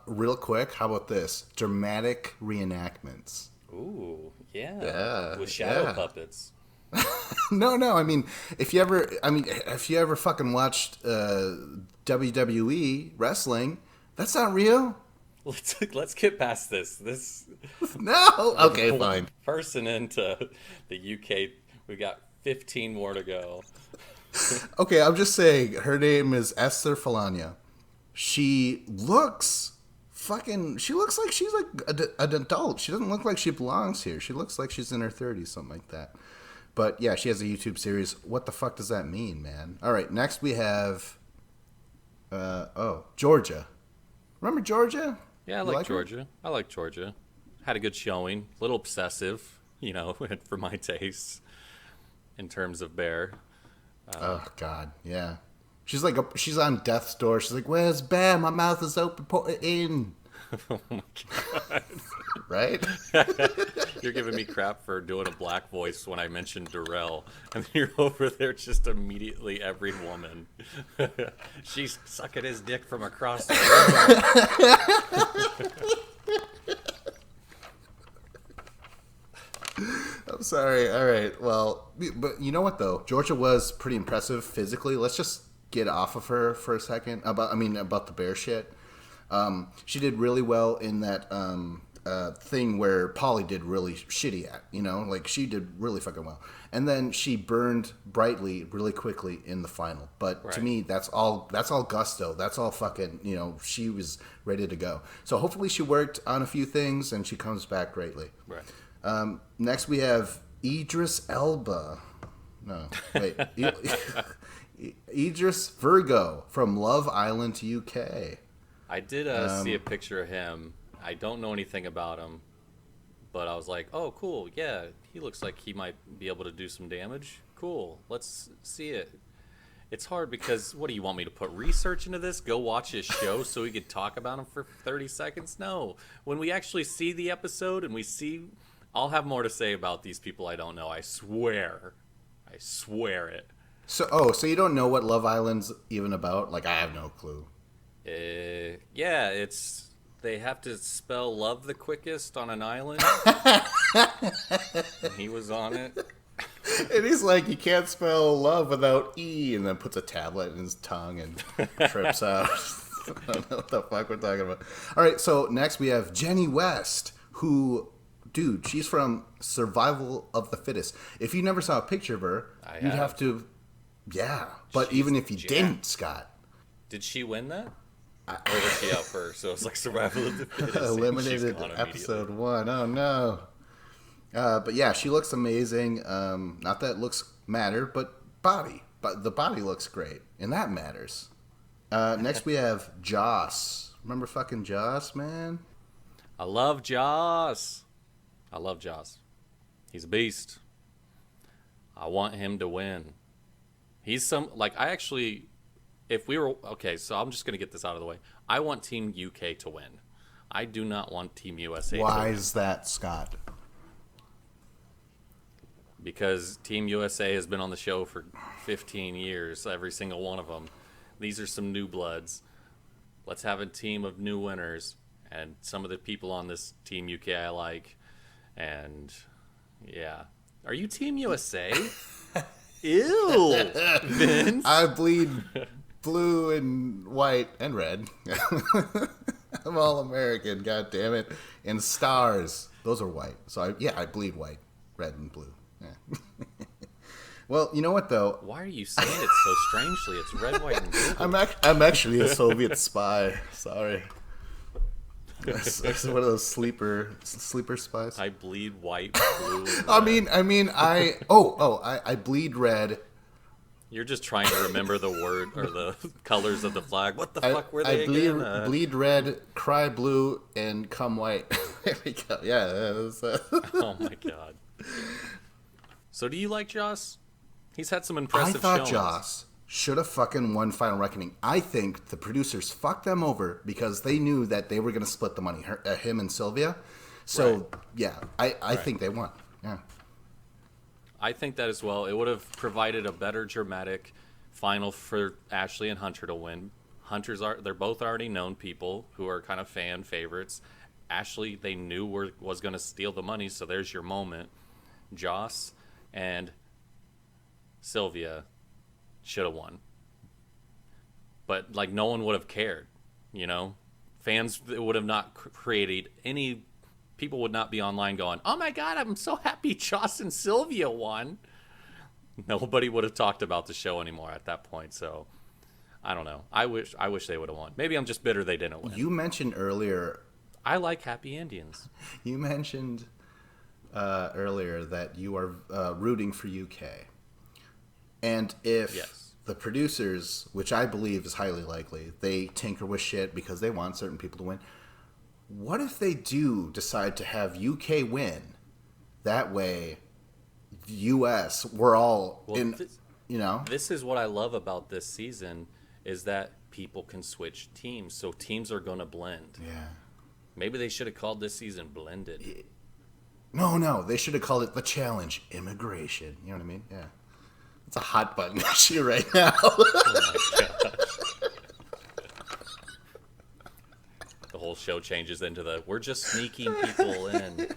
Real quick, how about this? Dramatic reenactments. Ooh, yeah, Yeah, with shadow yeah. puppets. No. I mean, if you ever fucking watched WWE wrestling, that's not real. Let's get past this. This No. Okay, fine. person into the UK. We got 15 more to go. Okay, I'm just saying. Her name is Esther Falania. She looks She looks like she's like an adult. She doesn't look like she belongs here. She looks like she's in her 30s, something like that. But yeah, she has a YouTube series. What the fuck does that mean, man? All right, next we have. Georgia. Remember Georgia? Yeah, I You like her? Georgia. I like Georgia. Had a good showing. A little obsessive, for my tastes in terms of Bear. Oh God, yeah. She's like she's on death's door. She's like, "Where's Bear? My mouth is open. Put it in." Oh my God. Right? You're giving me crap for doing a black voice when I mentioned Darrell, and you're over there just immediately every woman. She's sucking his dick from across the room. I'm sorry. All right. Well, but you know what though? Georgia was pretty impressive physically. Let's just get off of her for a second about the bear shit. She did really well in that thing where Polly did really shitty at. Like she did really fucking well. And then she burned brightly really quickly in the final. But to Right. me, that's all gusto. That's all fucking, she was ready to go. So hopefully she worked on a few things and she comes back greatly. Right. Next we have Idris Elba. No, wait. Idris Virgo from Love Island, UK. I did see a picture of him. I don't know anything about him, but I was like, oh, cool. Yeah, he looks like he might be able to do some damage. Cool. Let's see it. It's hard because, what do you want me to put research into this? Go watch his show so we could talk about him for 30 seconds? No. When we actually see the episode and I'll have more to say about these people I don't know. I swear. I swear it. So you don't know what Love Island's even about? Like, I have no clue. Yeah, they have to spell love the quickest on an island. And he was on it. And he's like, you can't spell love without E, and then puts a tablet in his tongue and trips out. I don't know what the fuck we're talking about. All right, so next we have Jenny West, who, dude, she's from Survival of the Fittest. If you never saw a picture of her, you'd have to, yeah. But She's even if you jacked. didn't, Scott, Did she win that? Or was she out first? So it's like survival of the fittest. and she's eliminated gone episode 1. Oh no. But yeah, she looks amazing. Not that looks matter, but body. but the body looks great, and that matters. Next we have Joss. Remember fucking Joss, man? I love Joss. I love Joss. He's a beast. I want him to win. He's I actually, if we were, okay, so I'm just going to get this out of the way. I want Team UK to win. I do not want Team USA to win. Why is that, Scott? Because Team USA has been on the show for 15 years, every single one of them. These are some new bloods. Let's have a team of new winners. And some of the people on this Team UK I like. And, yeah. Are you Team USA? Ew, Vince. I bleed blue and white and red. I'm all American, god damn it. And stars, those are white. So I bleed white, red, and blue. Yeah. Well, you know what though? Why are you saying it so strangely? It's red, white, and blue. I'm actually a Soviet spy. Sorry. It's one of those sleeper spies. I bleed white, blue. I bleed red. You're just trying to remember the word or the colors of the flag. What the fuck were they again? Bleed red, cry blue, and come white. There we go. Yeah. Oh my god. So do you like Joss? He's had some impressive showings. I thought Joss should have fucking won Final Reckoning. I think the producers fucked them over because they knew that they were going to split the money, him and Sylvia. So, right. Yeah, I think they won. Yeah. I think that as well. It would have provided a better dramatic final for Ashley and Hunter to win. They're both already known people who are kind of fan favorites. Ashley, they knew was going to steal the money, so there's your moment. Joss and Sylvia should have won. But, no one would have cared, Fans would have not created any... People would not be online going, oh my god, I'm so happy Joss and Sylvia won. Nobody would have talked about the show anymore at that point, so... I don't know. I wish they would have won. Maybe I'm just bitter they didn't win. You mentioned earlier... I like happy Indians. You mentioned earlier that you are rooting for UK. And if the producers, which I believe is highly likely, they tinker with shit because they want certain people to win. What if they do decide to have UK win? That way, US, we're all This is what I love about this season is that people can switch teams. So teams are going to blend. Yeah. Maybe they should have called this season Blended. No. They should have called it The Challenge Immigration. You know what I mean? Yeah. It's a hot button issue right now. Oh my gosh. The whole show changes into we're just sneaking people in.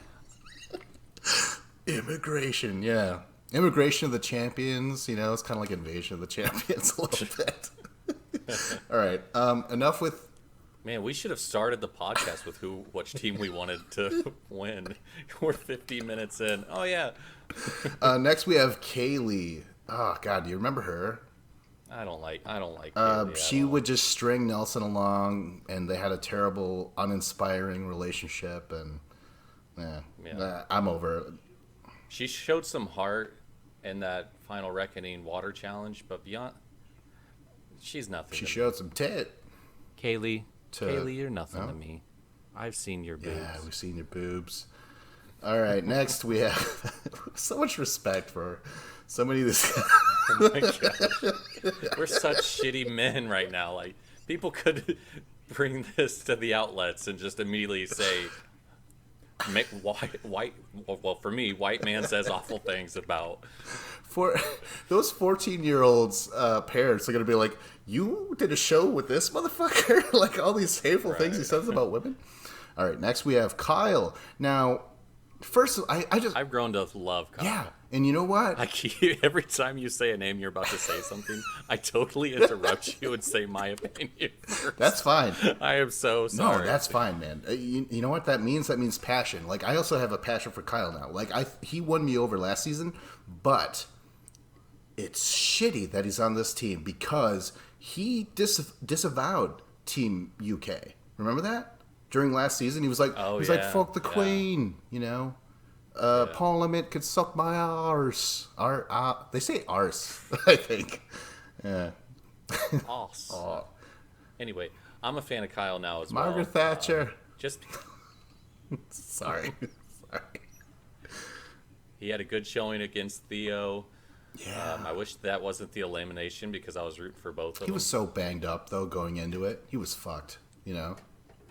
Immigration, yeah. Immigration of the Champions, it's kind of like Invasion of the Champions a little bit. All right, enough with... Man, we should have started the podcast with which team we wanted to win. We're 15 minutes in. Oh, yeah. Next, we have Kaylee. Oh, God, do you remember her? I don't like Kaylee. She would just string Nelson along, and they had a terrible, uninspiring relationship, and I'm over it. She showed some heart in that Final Reckoning water challenge, but beyond, she's nothing. She showed some tit. Kaylee, you're nothing to me. I've seen your boobs. Yeah, we've seen your boobs. All right, next we have so much respect for somebody this. Oh my gosh. We're such shitty men right now. People could bring this to the outlets and just immediately say, for me, white man says awful things about. For those 14-year-olds parents are going to be like, you did a show with this motherfucker? All these hateful things he says about women. All right, next we have Kyle. Now, first, I've grown to love Kyle. Yeah, and you know what? Every time you say a name you're about to say something, I totally interrupt you and say my opinion first. That's fine. I am so sorry. No, that's fine, man. You know what that means? That means passion. I also have a passion for Kyle now. He won me over last season, but it's shitty that he's on this team because he disavowed Team UK. Remember that? During last season, he was like, fuck the Queen, Yeah. Parliament could suck my arse. They say arse, I think. Yeah. Awesome. Oh, Anyway, I'm a fan of Kyle now as well. Margaret Thatcher. Just Sorry. Sorry. he had a good showing against Theo. Yeah. I wish that wasn't the elimination because I was rooting for both of He them. was so banged up, though, going into it. He was fucked, you know?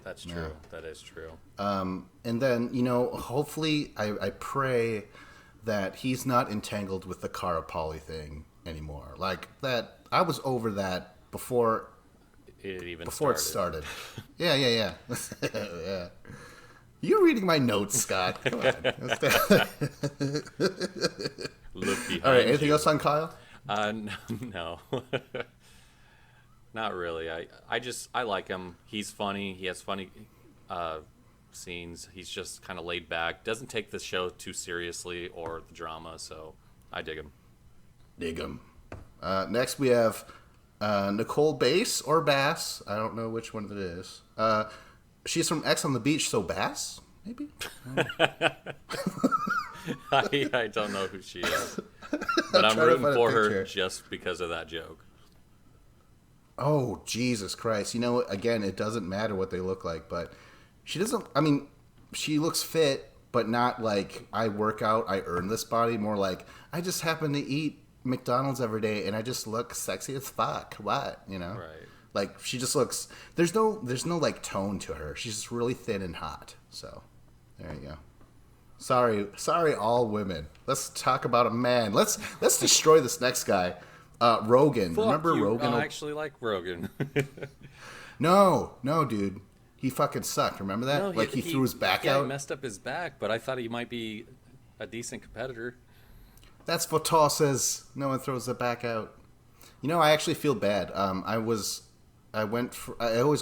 That's true. That is true. And then, hopefully, I pray that he's not entangled with the Cara Polly thing anymore. Like, that, I was over that before It started. Yeah. Yeah. You're reading my notes, Scott. Come on. Look behind All right, anything you. else on Kyle? No. Not really. I like him. He's funny. He has funny scenes. He's just kind of laid back. Doesn't take the show too seriously or the drama, so I dig him. Dig him. Next, we have Nicole Bass or Bass. I don't know which one it is. She's from X on the Beach, so Bass, maybe? I don't know who she is, but I'm trying to rooting find a for her picture. just because of that joke. Oh, Jesus Christ. Again, it doesn't matter what they look like, but she doesn't, she looks fit, but not like I work out, I earn this body. More like I just happen to eat McDonald's every day and I just look sexy as fuck. What? Right. Like she just looks, there's no like tone to her. She's just really thin and hot. So there you go. Sorry, all women. Let's talk about a man. Let's destroy this next guy. Rogan. Fuck Remember you. Rogan? I actually like Rogan. No, dude. He fucking sucked. Remember that? No, he threw his back He out. messed up his back, but I thought he might be a decent competitor. That's what Tall says. No one throws their back out. I actually feel bad. I always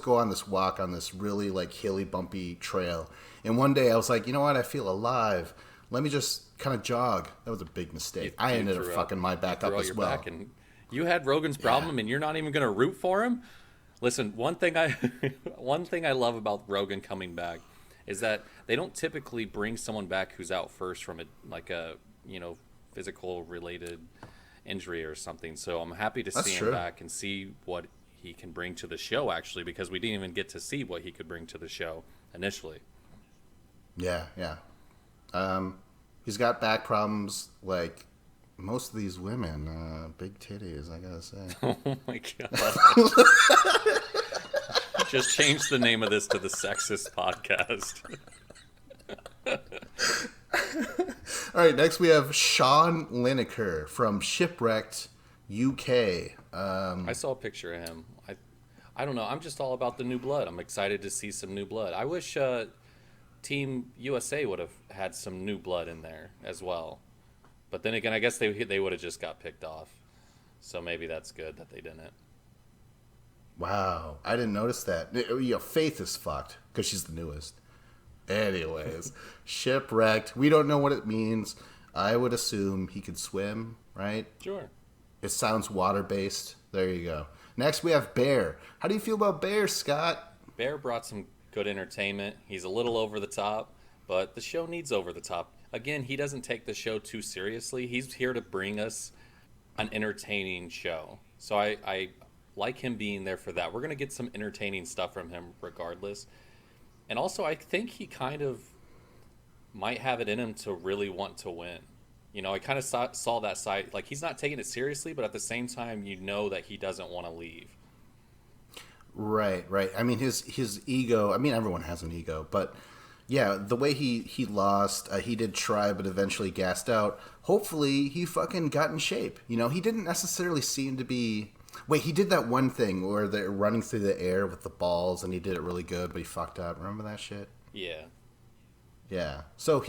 go on this walk on this really like hilly, bumpy trail. And one day I was like, you know what? I feel alive. Let me just kind of jog. That was a big mistake. I ended up fucking my back up as well. And you had Rogan's problem, and you're not even going to root for him. Listen, one thing I love about Rogan coming back is that they don't typically bring someone back who's out first from a physical related injury or something. So I'm happy to see him back and see what he can bring to the show, actually, because we didn't even get to see what he could bring to the show initially. Yeah. He's got back problems like most of these women. Big titties, I gotta say. Oh my god. Just change the name of this to the Sexist Podcast. All right, next we have Sean Lineker from Shipwrecked, UK. I saw a picture of him. I don't know. I'm just all about the new blood. I'm excited to see some new blood. I wish Team USA would have had some new blood in there as well. But then again, I guess they would have just got picked off. So maybe that's good that they didn't. Wow, I didn't notice that. Faith is fucked because she's the newest. Anyways, Shipwrecked. We don't know what it means. I would assume he could swim, right? Sure. It sounds water-based. There you go. Next, we have Bear. How do you feel about Bear, Scott? Bear brought some good entertainment. He's a little over the top, but the show needs over the top. Again, he doesn't take the show too seriously. He's here to bring us an entertaining show. So I like him being there for that. We're going to get some entertaining stuff from him regardless. And also, I think he kind of might have it in him to really want to win. I kind of saw that side. Like, he's not taking it seriously, but at the same time, that he doesn't want to leave. Right. I mean, his ego. I mean, everyone has an ego, but yeah, the way he lost, he did try, but eventually gassed out. Hopefully, he fucking got in shape. He didn't necessarily seem to be. Wait, he did that one thing where they're running through the air with the balls, and he did it really good, but he fucked up. Remember that shit? Yeah. Yeah. So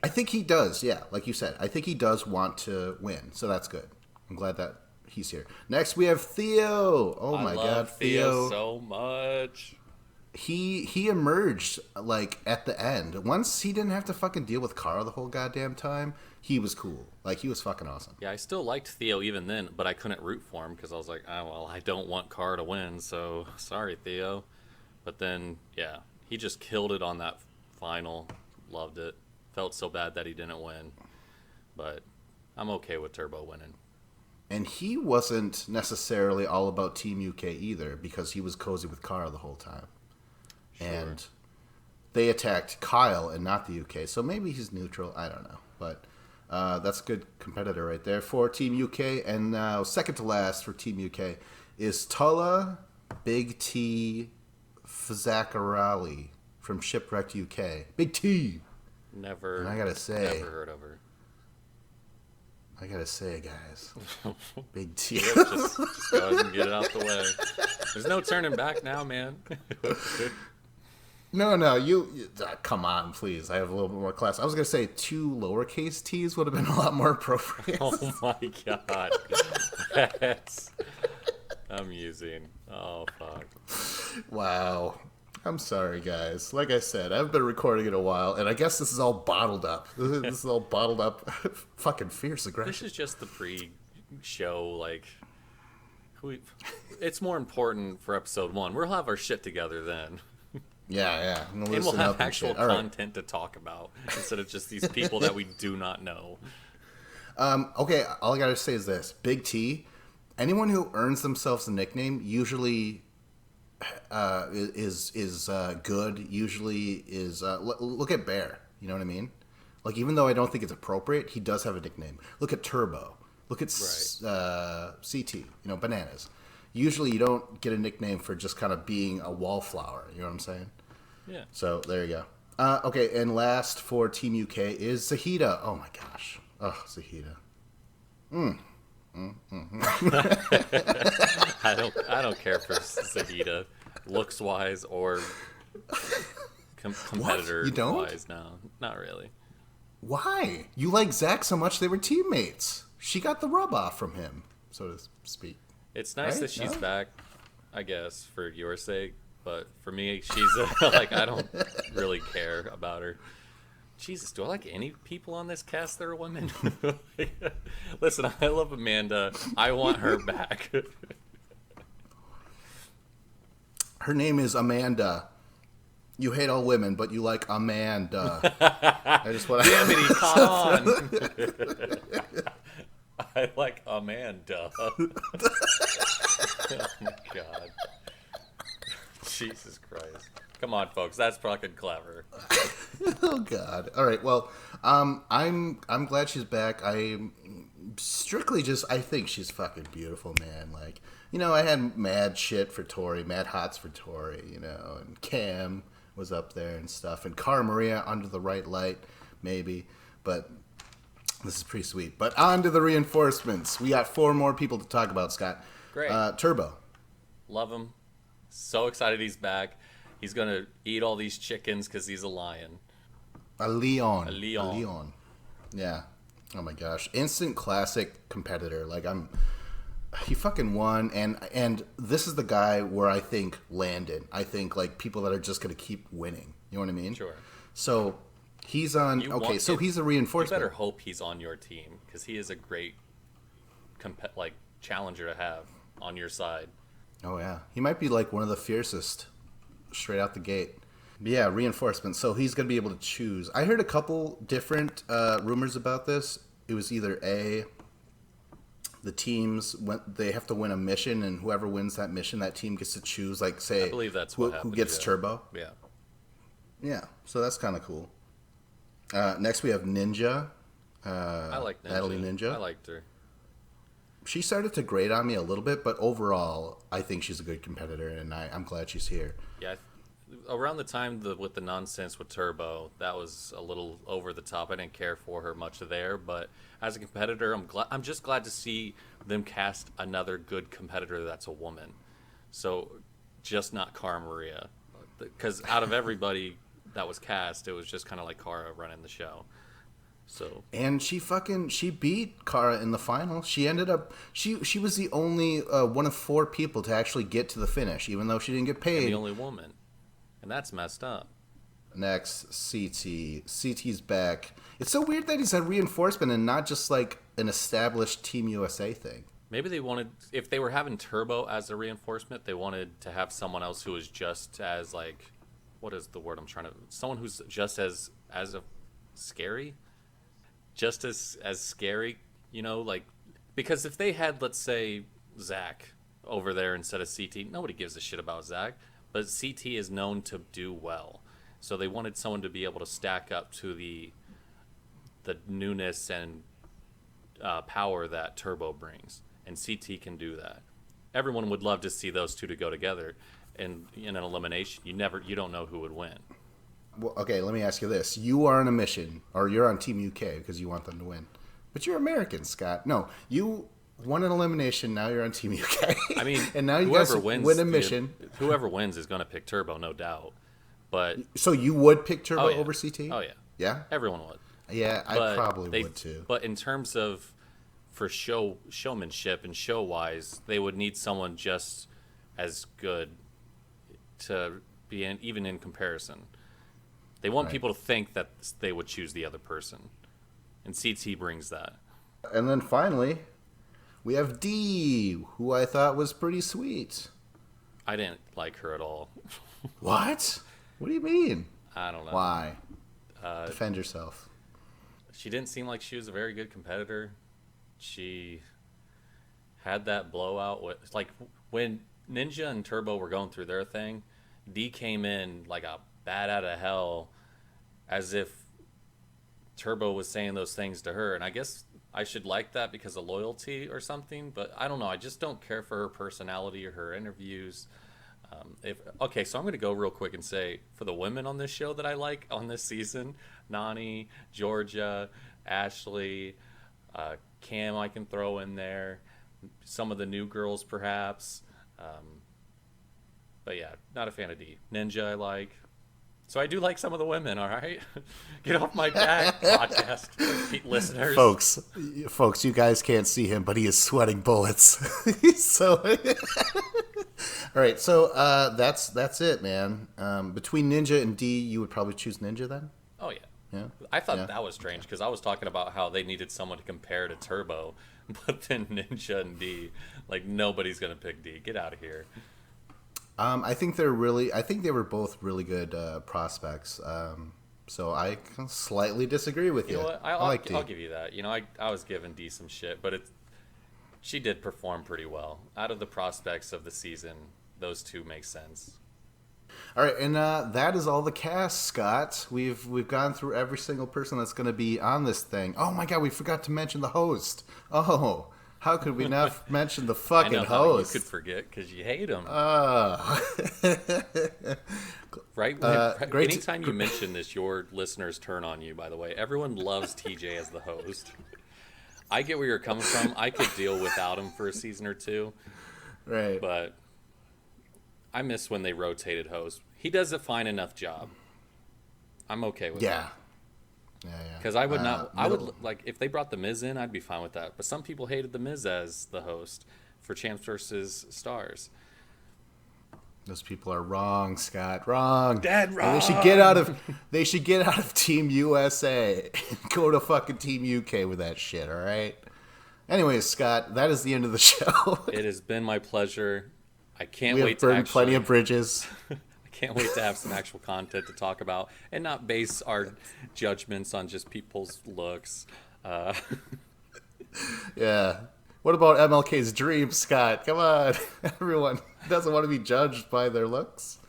I think he does. Yeah, like you said, I think he does want to win. So that's good. I'm glad that he's here. Next, we have Theo. Oh my God, Theo so much. He emerged like at the end. Once he didn't have to fucking deal with Cara the whole goddamn time, he was cool. Like, he was fucking awesome. Yeah, I still liked Theo even then, but I couldn't root for him because I was like, oh, well, I don't want Cara to win, so sorry, Theo. But then, yeah, he just killed it on that final. Loved it. felt so bad that he didn't win. But I'm okay with Turbo winning. And he wasn't necessarily all about Team UK either, because he was cozy with Cara the whole time. Sure. And they attacked Kyle and not the UK, so maybe he's neutral. I don't know. But that's a good competitor right there for Team UK. And now, second to last for Team UK is Tulla Big T Fzakarali from Shipwrecked UK. Big T! Never. And I gotta say, Never heard of her. guys, Big T. Yep, just go ahead and get it out the way. There's no turning back now, man. No, you come on, please. I have a little bit more class. I was gonna say 2 lowercase t's would have been a lot more appropriate. Oh my god, that's amusing. Oh fuck. Wow. I'm sorry, guys. Like I said, I've been recording it a while, and I guess this is all bottled up. This is all bottled up, fucking fierce This aggression. is just the pre-show. Like, it's more important for episode 1. We'll have our shit together then. Yeah. And we'll have actual content to talk about instead of just these people that we do not know. Okay, all I gotta say is this: Big T. Anyone who earns themselves a nickname usually is good. Usually is look at Bear. You know what I mean? Like, even though I don't think it's appropriate, he does have a nickname. Look at Turbo. Look at CT. You know, Bananas. Usually, you don't get a nickname for just kind of being a wallflower. You know what I'm saying? Yeah. So there you go. Okay, and last for Team UK is Zahida. Oh my gosh. Oh, Zahida. I don't care for Zahida, looks wise or competitor You don't? wise. No, not really. Why? You like Zach so much they were teammates. She got the rub off from him, so to speak. It's nice Right? that she's No? back, I guess, for your sake. But for me, she's like, I don't really care about her. Jesus, do I like any people on this cast that are women? Listen, I love Amanda. I want her back. Her name is Amanda. You hate all women, but you like Amanda. I just want Damn it, he caught on. I like Amanda. Oh my god. Jesus Christ. Come on, folks. That's fucking clever. Oh God! All right. Well, I'm glad she's back. I strictly I think she's fucking beautiful, man. Like, you know, I had mad shit for Tori, mad hots for Tori, you know, and Cam was up there and stuff, and Cara Maria under the right light, maybe, but this is pretty sweet. But on to the reinforcements. We got 4 more people to talk about, Scott. Great. Turbo. Love him. So excited he's back. He's going to eat all these chickens because he's a lion. A Leon. A Leon. Yeah. Oh my gosh. Instant classic competitor. Like, he fucking won, and this is the guy where I think landed. I think, like, people that are just going to keep winning. You know what I mean? Sure. So he's on. Okay, so he's a You reinforcement. better hope he's on your team because he is a great challenger to have on your side. Oh yeah, he might be like one of the fiercest straight out the gate. But yeah, reinforcement. So he's going to be able to choose. I heard a couple different rumors about this. It was either the teams they have to win a mission, and whoever wins that mission, that team gets to choose. Like, say, I believe that's who, what happened. who gets yeah. Turbo. Yeah. Yeah, so that's kind of cool. Next we have Ninja. I like Ninja. Natalie Ninja. I liked her. She started to grate on me a little bit, but overall, I think she's a good competitor, and I'm glad she's here. Yeah. Around the time with the nonsense with Turbo, that was a little over the top. I didn't care for her much there, but as a competitor, I'm just glad to see them cast another good competitor that's a woman. So, just not Cara Maria, because out of everybody that was cast, it was just kind of like Cara running the show. So, And she beat Cara in the final. She ended up she was the only one of 4 people to actually get to the finish, even though she didn't get and paid. the only woman, and that's messed up. Next, CT. CT's back. It's so weird that he's a reinforcement and not just like an established Team USA thing. Maybe they wanted, if they were having Turbo as a reinforcement, they wanted to have someone else who was just as, like, what is the word I'm trying to, someone who's just as scary, just as scary, like, because if they had, let's say, Zach over there instead of CT, nobody gives a shit about Zach, but CT is known to do well, so they wanted someone to be able to stack up to the newness and power that Turbo brings, and CT can do that. Everyone would love to see those two to go together, and in an elimination, you don't know who would win. Well, okay, let me ask you this: you are on a mission, or you're on Team UK because you want them to win, but you're American, Scott. No, you won an elimination. Now you're on Team UK. I mean, and now you guys win a mission. Whoever wins is going to pick Turbo, no doubt. But so you would pick Turbo over CT? Oh yeah, yeah. Everyone would. Yeah, I probably would too. But in terms of for showmanship and show wise, they would need someone just as good to be even in comparison. They want people to think that they would choose the other person, and CT brings that. And then finally, we have D, who I thought was pretty sweet. I didn't like her at all. What? What do you mean? I don't know. Why? Defend yourself. She didn't seem like she was a very good competitor. She had that blowout like when Ninja and Turbo were going through their thing, D came in like a bat out of hell, as if Turbo was saying those things to her, and I guess I should like that because of loyalty or something, but I don't know. I just don't care for her personality or her interviews. So I'm going to go real quick and say, for the women on this show that I like on this season, Nany, Georgia, Ashley, Cam I can throw in there, some of the new girls perhaps. But yeah, not a fan of D. Ninja I like. So I do like some of the women, all right? Get off my back, podcast listeners. Folks, you guys can't see him, but he is sweating bullets. So, all right, so that's it, man. Between Ninja and D, you would probably choose Ninja then? Oh, yeah. Yeah. I thought that was strange because I was talking about how they needed someone to compare to Turbo, but then Ninja and D, like nobody's going to pick D. Get out of here. I think they were both really good prospects. So I can slightly disagree with you. You know what? I'll give you that. I was giving D some shit, but she did perform pretty well. Out of the prospects of the season, those two make sense. All right, and that is all the cast, Scott. We've gone through every single person that's going to be on this thing. Oh my God, we forgot to mention the host. Oh. How could we not mention the fucking host? How you could forget because you hate him. Right? Anytime you mention this, your listeners turn on you, by the way. Everyone loves TJ as the host. I get where you're coming from. I could deal without him for a season or two. Right. But I miss when they rotated hosts. He does a fine enough job. I'm okay with that. Yeah. Because I would not. I would like if they brought the Miz in. I'd be fine with that. But some people hated the Miz as the host for Champs versus Stars. Those people are wrong, Scott. Wrong. Dead wrong. And they should get out of Team USA and go to fucking Team UK with that shit. All right. Anyways, Scott, that is the end of the show. It has been my pleasure. I can't wait to burn plenty of bridges. Can't wait to have some actual content to talk about and not base our judgments on just people's looks. Yeah. What about MLK's dream, Scott? Come on. Everyone doesn't want to be judged by their looks.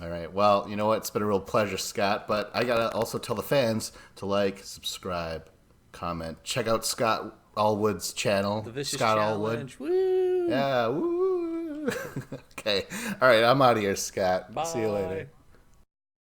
All right. Well, you know what? It's been a real pleasure, Scott. But I got to also tell the fans to like, subscribe, comment. Check out Scott Allwood's channel. The Vicious Scott Challenge. Allwood. Woo! Yeah. Woo! Okay. All right. I'm out of here, Scott. Bye. See you later.